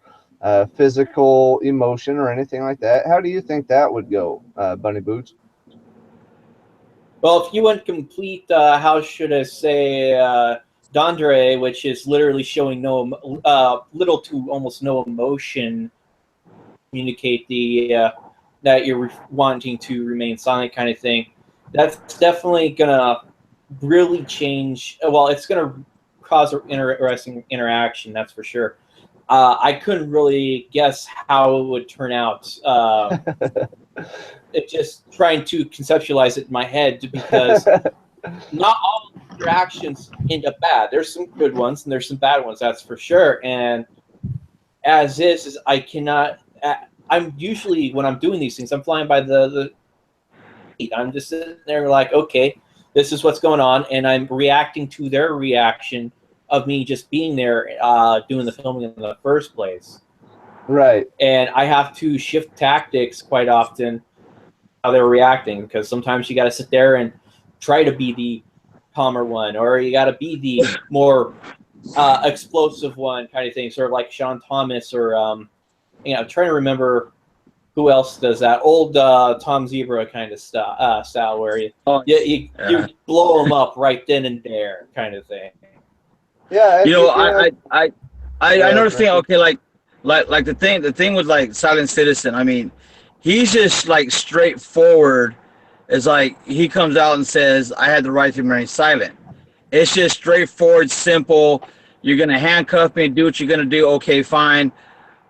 physical emotion or anything like that. How do you think that would go, Bunny Boots? Well, if you went complete, how should I say, Dondre, which is literally showing little to almost no emotion, communicate the that you're wanting to remain silent kind of thing, that's definitely gonna really change. Well, it's gonna cause an interesting interaction, that's for sure. I couldn't really guess how it would turn out. It just trying to conceptualize it in my head, because not all interactions end up bad. There's some good ones and there's some bad ones, that's for sure. And as is I cannot. I'm usually, when I'm doing these things, I'm flying by the I'm just sitting there like, okay, this is what's going on, and I'm reacting to their reaction of me just being there doing the filming in the first place. Right. And I have to shift tactics quite often how they're reacting, because sometimes you got to sit there and try to be the calmer one, or you got to be the more explosive one kind of thing, sort of like Sean Thomas, or I'm trying to remember who else does that. Old Tom Zebra kind of style where you blow them up right then and there kind of thing. Yeah, I noticed thing. Okay, like the thing with like Silent Citizen. I mean, he's just like straightforward. It's like he comes out and says, "I had the right to remain silent." It's just straightforward, simple. You're gonna handcuff me, do what you're gonna do. Okay, fine.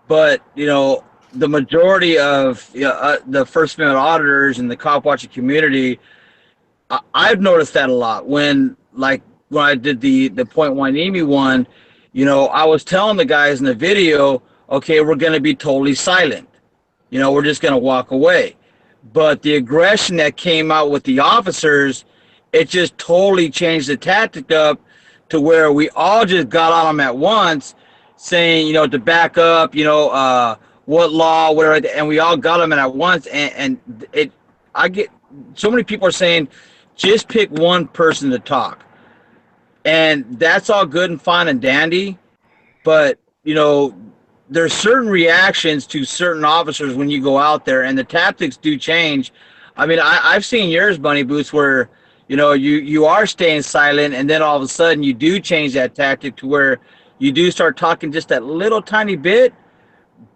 But the majority of the First Amendment auditors and the cop watching community, I've noticed that a lot. When I did the Point Hueneme one, I was telling the guys in the video, okay, we're going to be totally silent. We're just going to walk away. But the aggression that came out with the officers, it just totally changed the tactic up to where we all just got on them at once, saying, to back up, what law, whatever, and we all got them at once. I get so many people are saying, just pick one person to talk. And that's all good and fine and dandy, but there's certain reactions to certain officers when you go out there, and the tactics do change. I mean, I've seen yours, Bunny Boots, where you are staying silent, and then all of a sudden you do change that tactic to where you do start talking just that little tiny bit,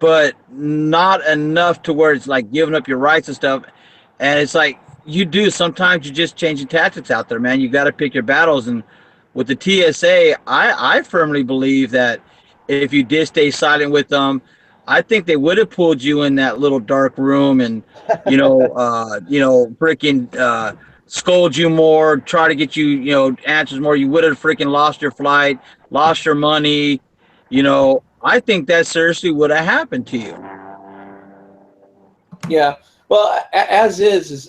but not enough to where it's like giving up your rights and stuff. And it's like sometimes you just changing tactics out there, man. You got to pick your battles. And with the TSA, I firmly believe that if you did stay silent with them, I think they would have pulled you in that little dark room and freaking scold you more, try to get you answers more. You would have freaking lost your flight, lost your money. I think that seriously would have happened to you. Yeah. Well, as is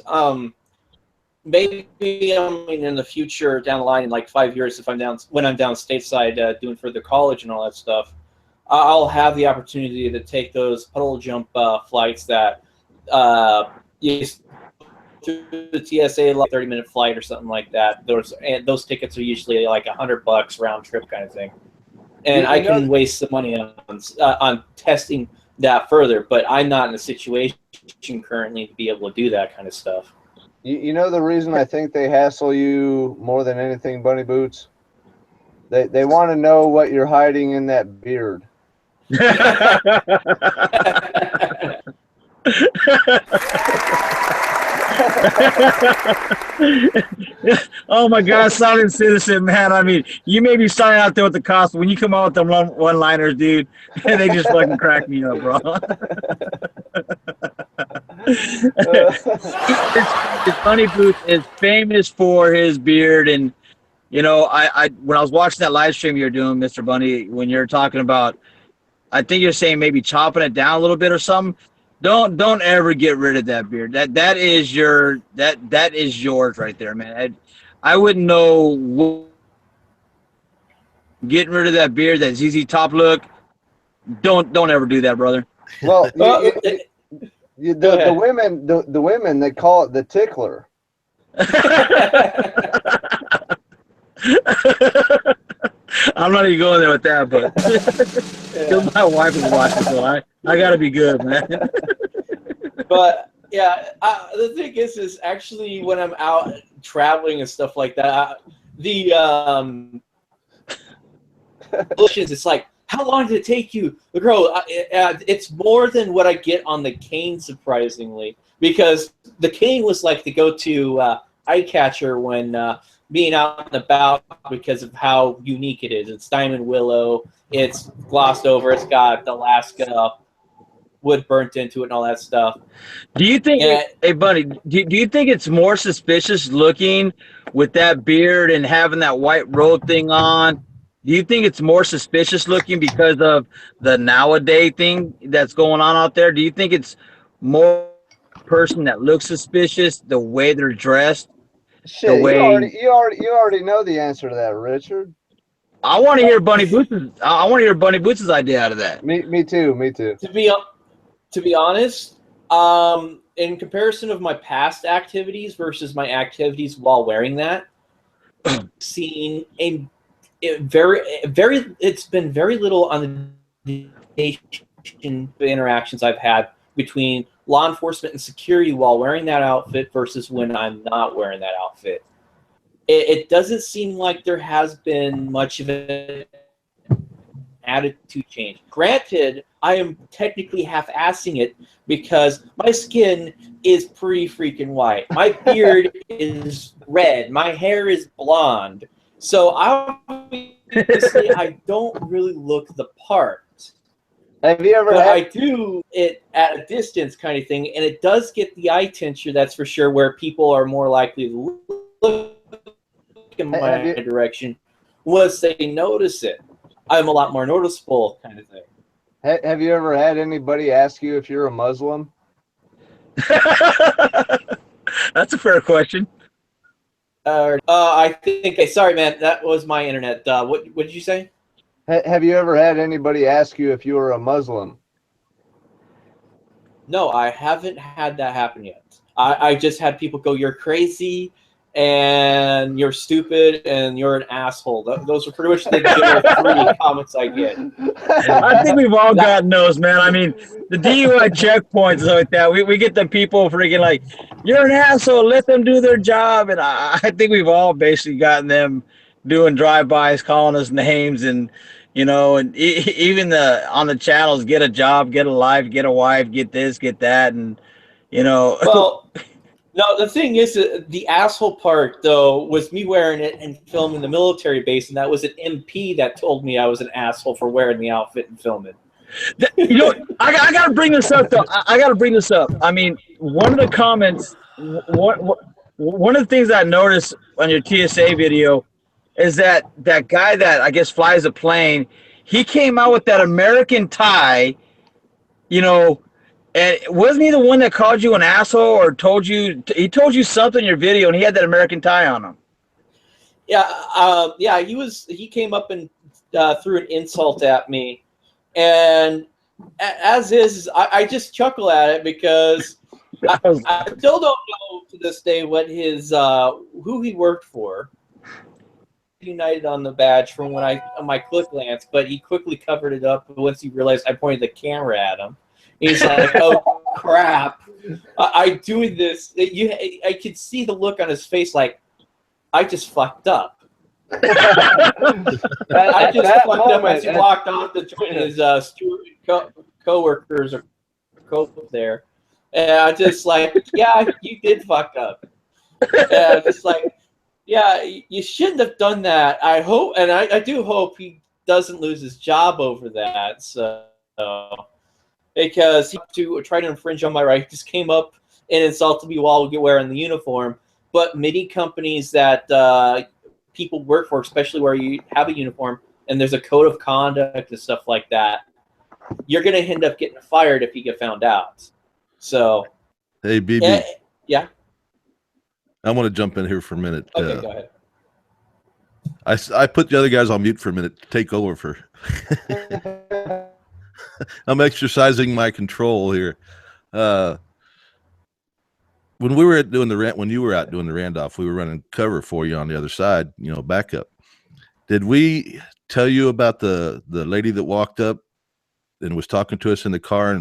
maybe in the future down the line in like 5 years, when I'm down stateside doing further college and all that stuff, I'll have the opportunity to take those puddle jump flights that through the TSA, like 30-minute flight or something like that. Those tickets are usually like $100 round trip kind of thing, and I can waste some money on testing that further. But I'm not in a situation currently to be able to do that kind of stuff. The reason I think they hassle you more than anything, Bunny Boots? They want to know what you're hiding in that beard. Oh my God, Silent Citizen, man. I mean, you may be starting out there with the cost. When you come out with the one-liners, dude, they just fucking crack me up, bro. His Funny Booth is famous for his beard, and I when I was watching that live stream you're doing, Mr. Bunny, when you're talking about, I think you're saying maybe chopping it down a little bit or something. Don't ever get rid of that beard. That is yours right there, man. I wouldn't know getting rid of that beard, that ZZ Top look. Don't ever do that, brother. Well, the women they call it the tickler. I'm not even going there with that, but my wife is watching, so I gotta be good, man. But yeah, the thing is actually when I'm out traveling and stuff like that, it's like, how long did it take you? Bro, it's more than what I get on the cane, surprisingly, because the cane was like the go-to eye catcher when being out and about because of how unique it is. It's diamond willow, it's glossed over, it's got Alaska wood burnt into it and all that stuff. Do you think, hey Bunny, do you think it's more suspicious looking with that beard and having that white robe thing on? Do you think it's more suspicious looking because of the nowadays thing that's going on out there? Do you think it's more person that looks suspicious, the way they're dressed? Shit, you already know the answer to that, Richard. I want to hear Bunny Boots' idea out of that. Me too. To be honest, in comparison of my past activities versus my activities while wearing that, seeing it's been very little on the interactions I've had between law enforcement and security while wearing that outfit versus when I'm not wearing that outfit. It doesn't seem like there has been much of an attitude change. Granted, I am technically half-assing it because my skin is pretty freaking white. My beard is red. My hair is blonde. So obviously, I don't really look the part. Have you ever? But I do it at a distance, kind of thing, and it does get the eye tincture. That's for sure. Where people are more likely to look in my direction once they notice it. I'm a lot more noticeable, kind of thing. Have you ever had anybody ask you if you're a Muslim? That's a fair question. I think. Sorry, man. That was my internet. What did you say? Have you ever had anybody ask you if you were a Muslim? No, I haven't had that happen yet. I just had people go, "You're crazy, and you're stupid, and you're an asshole." Those are pretty much the general 3 comments I get. I think we've all gotten those, man. I mean, the DUI checkpoints like that. We get the people freaking like, "You're an asshole. Let them do their job." And I think we've all basically gotten them doing drive-bys, calling us names, and and even on the channels, get a job, get a life, get a wife, get this, get that, and Well, no, the thing is, the asshole part though was me wearing it and filming the military base, and that was an MP that told me I was an asshole for wearing the outfit and filming. I gotta bring this up though. I gotta bring this up. I mean, one of the comments, one of the things I noticed on your TSA video is that guy that I guess flies a plane, he came out with that American tie, and wasn't he the one that called you an asshole or told you something in your video, and he had that American tie on him? Yeah, he came up and threw an insult at me, and I just chuckle at it because I still don't know to this day what his who he worked for. United on the badge from when my quick glance, but he quickly covered it up once he realized I pointed the camera at him. He's like, "Oh crap! I doing this." I could see the look on his face, like I just fucked up. I just fucked up as he walked off to join his co-workers or co there. And I'm just like, yeah, you did fuck up. And I'm just like, yeah, you shouldn't have done that. I hope, and I do hope he doesn't lose his job over that. So, because he tried to infringe on my right, he just came up and insulted me while wearing the uniform. But many companies that people work for, especially where you have a uniform and there's a code of conduct and stuff like that, you're going to end up getting fired if you get found out. So, hey, BB. Yeah. I want to jump in here for a minute. Okay, go ahead. I put the other guys on mute for a minute to take over for. I'm exercising my control here. When we were doing when you were out doing the Randolph, we were running cover for you on the other side, backup. Did we tell you about the lady that walked up and was talking to us in the car,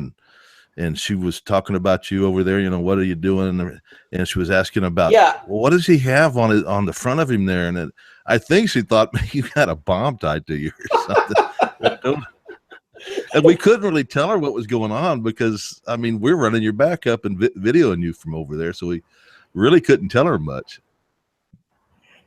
and she was talking about you over there? What are you doing? And she was asking about, well, what does he have on the front of him there? And I think she thought you had a bomb tied to you or something. And we couldn't really tell her what was going on because, we're running your backup and videoing you from over there. So we really couldn't tell her much.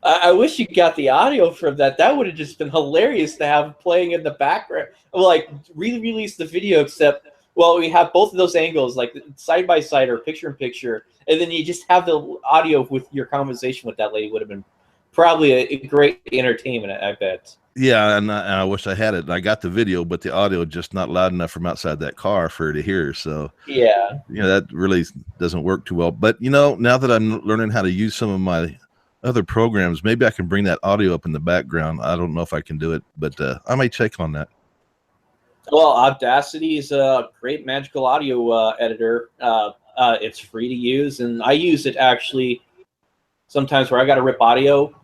I wish you got the audio from that. That would have just been hilarious to have playing in the background. Like, re-release the video, except, well, we have both of those angles, like side by side or picture in picture. And then you just have the audio with your conversation with that lady. Would have been probably a great entertainment, I bet. Yeah, and I wish I had it. I got the video, but the audio just not loud enough from outside that car for her to hear. So yeah, that really doesn't work too well. But now that I'm learning how to use some of my other programs, maybe I can bring that audio up in the background. I don't know if I can do it, but I may check on that. Well, Audacity is a great magical audio editor. It's free to use, and I use it actually sometimes where I got to rip audio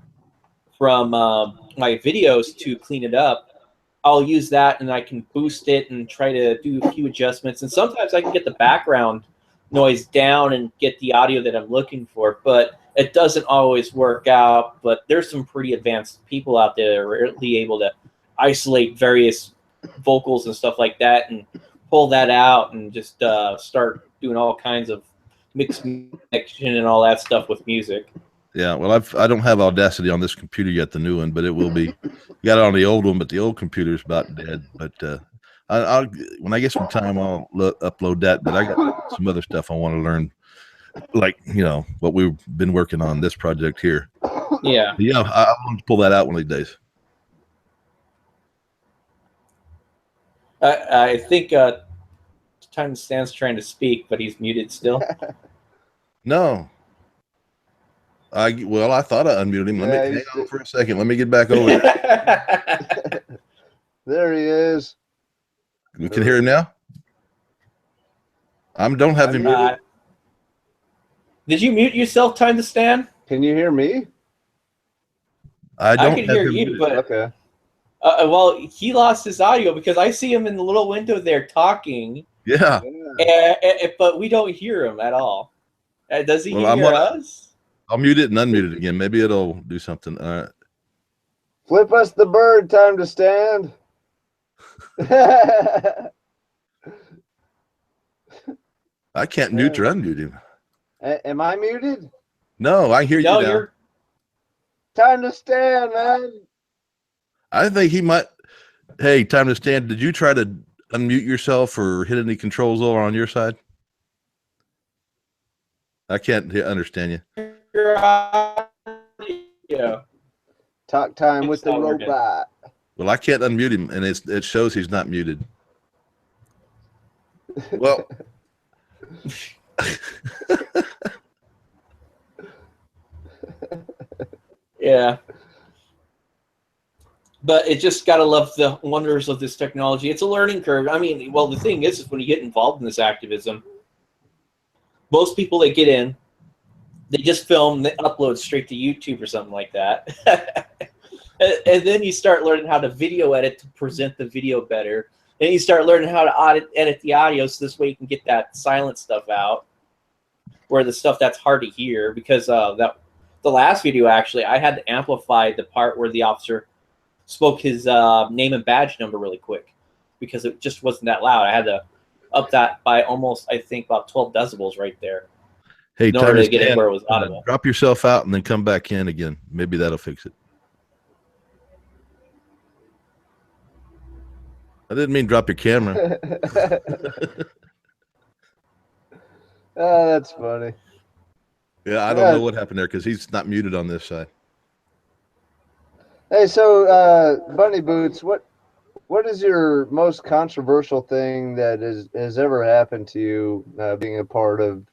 from my videos to clean it up. I'll use that, and I can boost it and try to do a few adjustments. And sometimes I can get the background noise down and get the audio that I'm looking for, but it doesn't always work out. But there's some pretty advanced people out there that are really able to isolate various vocals and stuff like that and pull that out and just start doing all kinds of mixed connection and all that stuff with music. Yeah, well, I don't have Audacity on this computer yet, the new one, but it will be. Got it on the old one, but the old computer is about dead. But I'll when I get some time, I'll upload that. But I got some other stuff I want to learn, like what we've been working on this project here. Yeah, I want to pull that out one of these days. I think Time Stan's trying to speak, but he's muted still. No. I thought I unmuted him. Let me hang on for a second. Let me get back over there. There he is. We can hear him now. Don't have him muted. Did you mute yourself, Time to Stan? Can you hear me? I can hear you, muted. but okay. Well, he lost his audio because I see him in the little window there talking. Yeah. But we don't hear him at all. Does he hear us? I'll mute it and unmute it again. Maybe it'll do something. All right. Flip us the bird, Time to Stand. I can't mute or unmute him. Am I muted? No, I hear you now. You're... Time to Stand, man. I think he might. Hey, Time to Stand. Did you try to unmute yourself or hit any controls over on your side? I can't understand you. Yeah. Talk time with the robot. Well, I can't unmute him, and it shows he's not muted. Well, yeah. But it just gotta love the wonders of this technology. It's a learning curve. I mean, well, the thing is when you get involved in this activism, most people that get in, they just film, they upload straight to YouTube or something like that. And then you start learning how to video edit to present the video better. And you start learning how to edit the audio so this way you can get that silent stuff out, or the stuff that's hard to hear. Because the last video, actually, I had to amplify the part where the officer spoke his name and badge number really quick because it just wasn't that loud. I had to up that by almost, I think, about 12 decibels right there. Hey, In order time to get it where it was audible. drop yourself out and then come back in again. Maybe that'll fix it. I didn't mean drop your camera. Oh, that's funny. Yeah, I don't know what happened there because he's not muted on this side. Hey, so Bunny Boots, what is your most controversial thing that has ever happened to you, being a part of,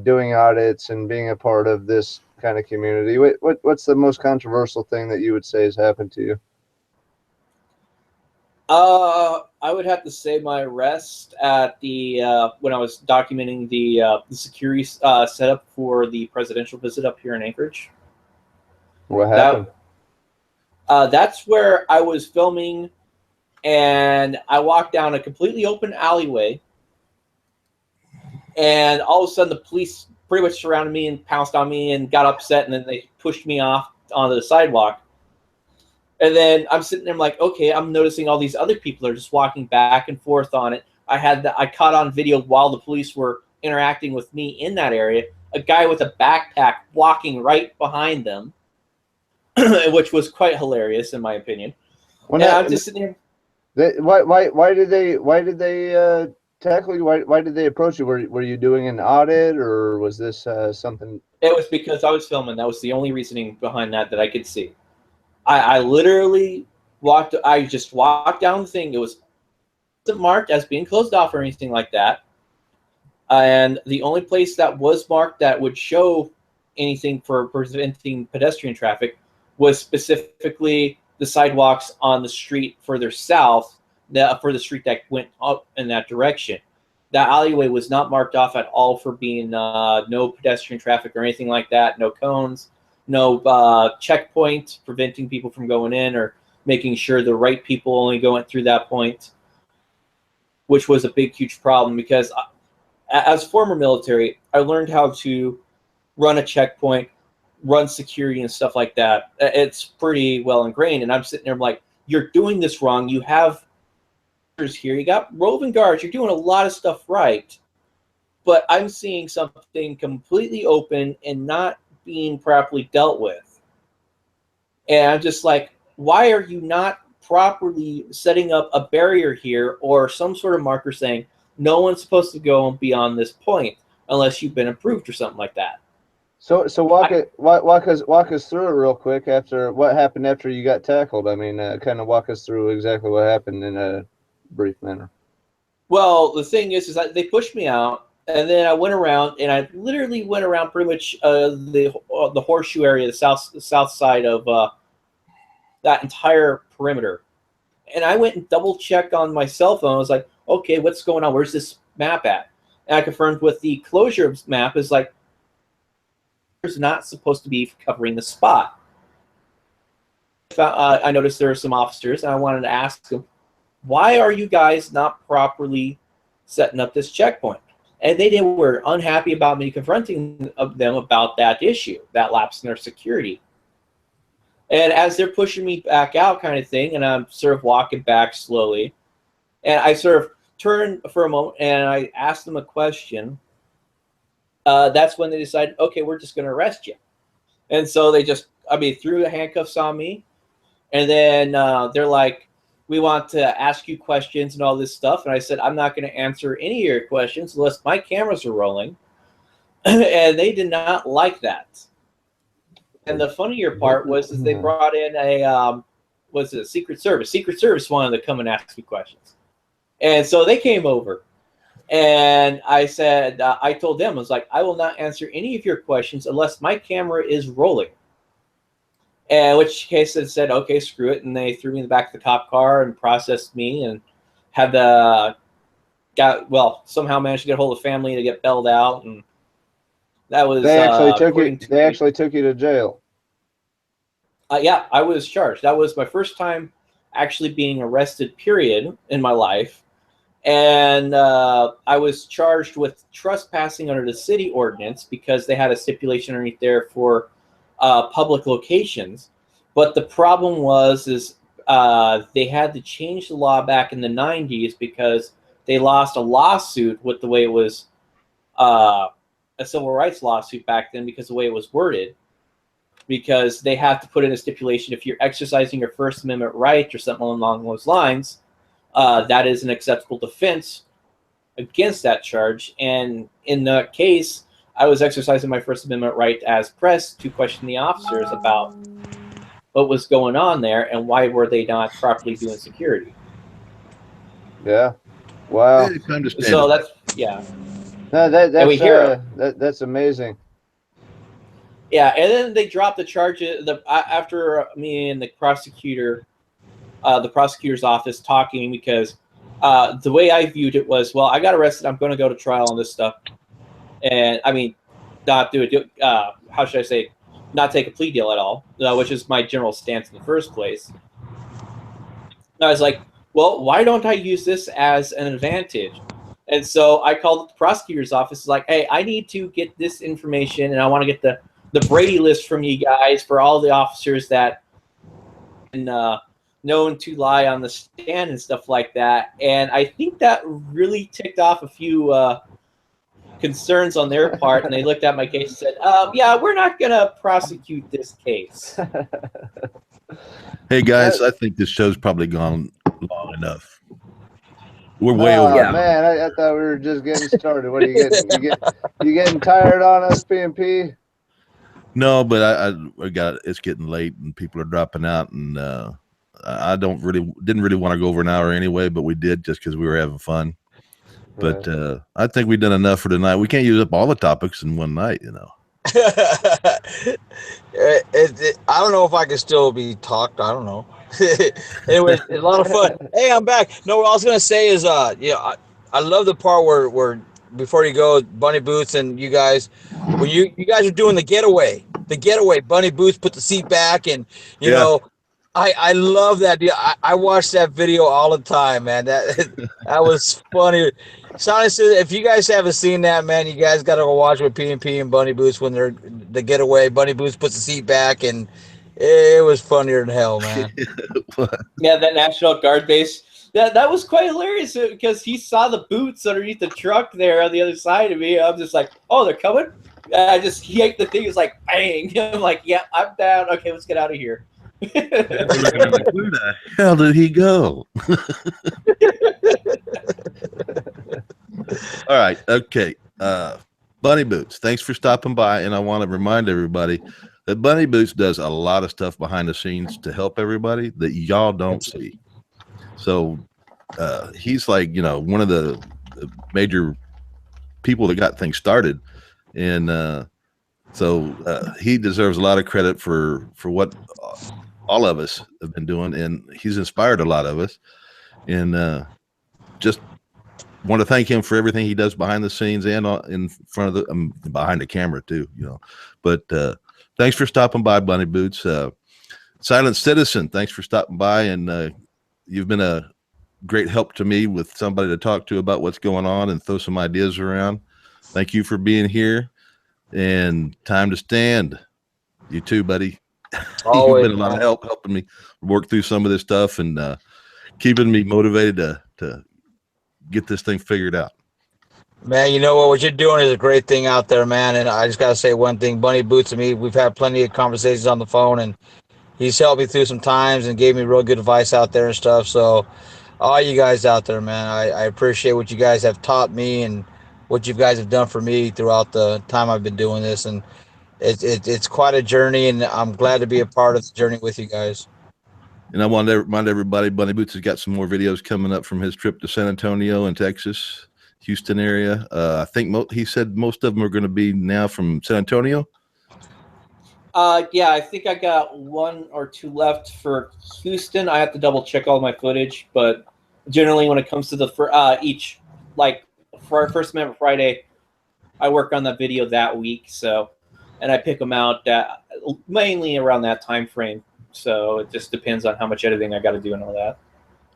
doing audits and being a part of this kind of community? What's the most controversial thing that you would say has happened to you? I would have to say my arrest at the when I was documenting the security setup for the presidential visit up here in Anchorage. What happened? That's where I was filming, and I walked down a completely open alleyway, and all of a sudden the police pretty much surrounded me and pounced on me and got upset, and then they pushed me off onto the sidewalk. And then I'm sitting there, I'm like, okay, I'm noticing all these other people are just walking back and forth on it. I caught on video while the police were interacting with me in that area, a guy with a backpack walking right behind them, which was quite hilarious in my opinion. I'm just sitting there. Why did they tackle you? Why did they approach you? Were you doing an audit, or was this something? It was because I was filming. That was the only reasoning behind that I could see. I literally I just walked down the thing. It wasn't marked as being closed off or anything like that. And the only place that was marked that would show anything for preventing pedestrian traffic was specifically the sidewalks on the street further south, for the street that went up in that direction. That alleyway was not marked off at all for being no pedestrian traffic or anything like that, no cones. No checkpoint preventing people from going in or making sure the right people only going through that point, which was a big, huge problem because as former military, I learned how to run a checkpoint, run security and stuff like that. It's pretty well ingrained. And I'm sitting there, I'm like, you're doing this wrong. You have here, you got roving guards. You're doing a lot of stuff right. But I'm seeing something completely open and not being properly dealt with. And I'm just like, why are you not properly setting up a barrier here or some sort of marker saying no one's supposed to go beyond this point unless you've been approved or something like that? So walk us through it real quick. After what happened after you got tackled, I mean, kind of walk us through exactly what happened in a brief manner. Well, the thing is that they pushed me out. And then I went around, and I literally went around pretty much the horseshoe area, the south side of that entire perimeter. And I went and double checked on my cell phone. I was like, okay, what's going on? Where's this map at? And I confirmed with the closure map is like, there's not supposed to be covering the spot. I noticed there were some officers, and I wanted to ask them, why are you guys not properly setting up this checkpoint? And they were unhappy about me confronting them about that issue, that lapse in their security. And as they're pushing me back out kind of thing, and I'm sort of walking back slowly, and I sort of turn for a moment, and I ask them a question. That's when they decided, okay, we're just going to arrest you. And so they threw the handcuffs on me. And then they're like, we want to ask you questions and all this stuff. And I said, I'm not going to answer any of your questions unless my cameras are rolling. And they did not like that. And the funnier part was they brought in a Secret Service. Secret Service wanted to come and ask me questions. And so they came over. And I said, I told them, I was like, I will not answer any of your questions unless my camera is rolling. In which case they said, okay, screw it. And they threw me in the back of the cop car and processed me and had somehow managed to get a hold of family to get bailed out. And that was they actually took you to jail. Yeah, I was charged. That was my first time actually being arrested, period, in my life. And I was charged with trespassing under the city ordinance because they had a stipulation underneath there for public locations. But the problem was they had to change the law back in the 90s because they lost a lawsuit with the way it was a civil rights lawsuit back then because of the way it was worded. Because they have to put in a stipulation if you're exercising your First Amendment right or something along those lines, that is an acceptable defense against that charge. And in that case, I was exercising my First Amendment right as press to question the officers about what was going on there and why were they not properly doing security. Yeah. Wow. Hey, time to stand So up. that's, yeah. No, that's amazing. Yeah, and then they dropped the charges after me and the prosecutor's office talking, because the way I viewed it was, well, I got arrested. I'm going to go to trial on this stuff, and I mean, not do it. How should I say? Not take a plea deal at all, which is my general stance in the first place. And I was like, well, why don't I use this as an advantage? And so I called the prosecutor's office, like, hey, I need to get this information, and I want to get the Brady list from you guys for all the officers that known to lie on the stand and stuff like that. And I think that really ticked off a few concerns on their part. And they looked at my case and said, yeah, we're not going to prosecute this case. Hey guys, I think this show's probably gone long enough. We're way Oh, over. Yeah. man, I thought we were just getting started. What are you getting? You getting tired on us, PMP? No, but I got it's getting late and people are dropping out, and I didn't really want to go over an hour anyway, but we did just because we were having fun. But I think we've done enough for tonight. We can't use up all the topics in one night, you know. I don't know if I can still be talked. I don't know. Anyway, it's a lot of fun. Hey, I'm back. No, what I was gonna say is, I love the part where before you go, Bunny Boots and you guys, when you guys are doing the getaway, Bunny Boots put the seat back, and you know, I love that. I watch that video all the time, man. That was funny. Sonic says, if you guys haven't seen that, man, you guys got to go watch with PMP and Bunny Boots when they're the getaway. Bunny Boots puts the seat back, and it was funnier than hell, man. Yeah, that National Guard base. That was quite hilarious because he saw the boots underneath the truck there on the other side of me. I'm just like, oh, they're coming. I just yanked the thing. It was like, bang. I'm like, yeah, I'm down. Okay, let's get out of here. Where the hell did he go? All right. Okay. Bunny Boots, thanks for stopping by. And I want to remind everybody that Bunny Boots does a lot of stuff behind the scenes to help everybody that y'all don't see. So he's like, one of the major people that got things started. And so he deserves a lot of credit for what all of us have been doing. And he's inspired a lot of us. And just want to thank him for everything he does behind the scenes and in front of behind the camera too, But thanks for stopping by, Bunny Boots. Silent Citizen, thanks for stopping by, and you've been a great help to me with somebody to talk to about what's going on and throw some ideas around. Thank you for being here. And Time to Stand, you too, buddy. You've been a lot of help helping me work through some of this stuff and keeping me motivated to get this thing figured out. Man, you know what you're doing is a great thing out there, man. And I just got to say one thing, Bunny Boots and me, we've had plenty of conversations on the phone, and he's helped me through some times and gave me real good advice out there and stuff. So all you guys out there, man, I appreciate what you guys have taught me and what you guys have done for me throughout the time I've been doing this. And it's quite a journey, and I'm glad to be a part of the journey with you guys. And I want to remind everybody, Bunny Boots has got some more videos coming up from his trip to San Antonio and Texas, Houston area. I think he said most of them are going to be now from San Antonio. Yeah, I think I got 1 or 2 left for Houston. I have to double check all my footage, but generally when it comes to for our First Amendment Friday, I work on that video that week. So, and I pick them out mainly around that time frame. So it just depends on how much editing I got to do and all that.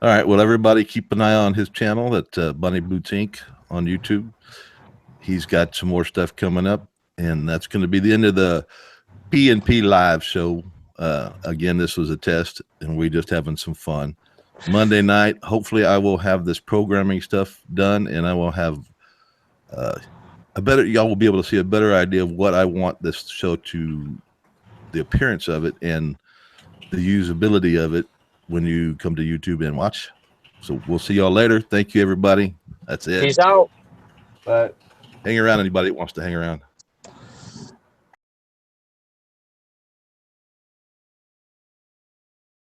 All right. Well, everybody keep an eye on his channel at Bunny Boots Inc. on YouTube. He's got some more stuff coming up, and that's going to be the end of the PNP live show. Again, this was a test, and we're just having some fun. Monday night. Hopefully, I will have this programming stuff done, and I will have y'all will be able to see a better idea of what I want this show to, the appearance of it, and the usability of it when you come to YouTube and watch. So we'll see y'all later. Thank you, everybody. That's it. Peace out. But Hang around, anybody that wants to hang around.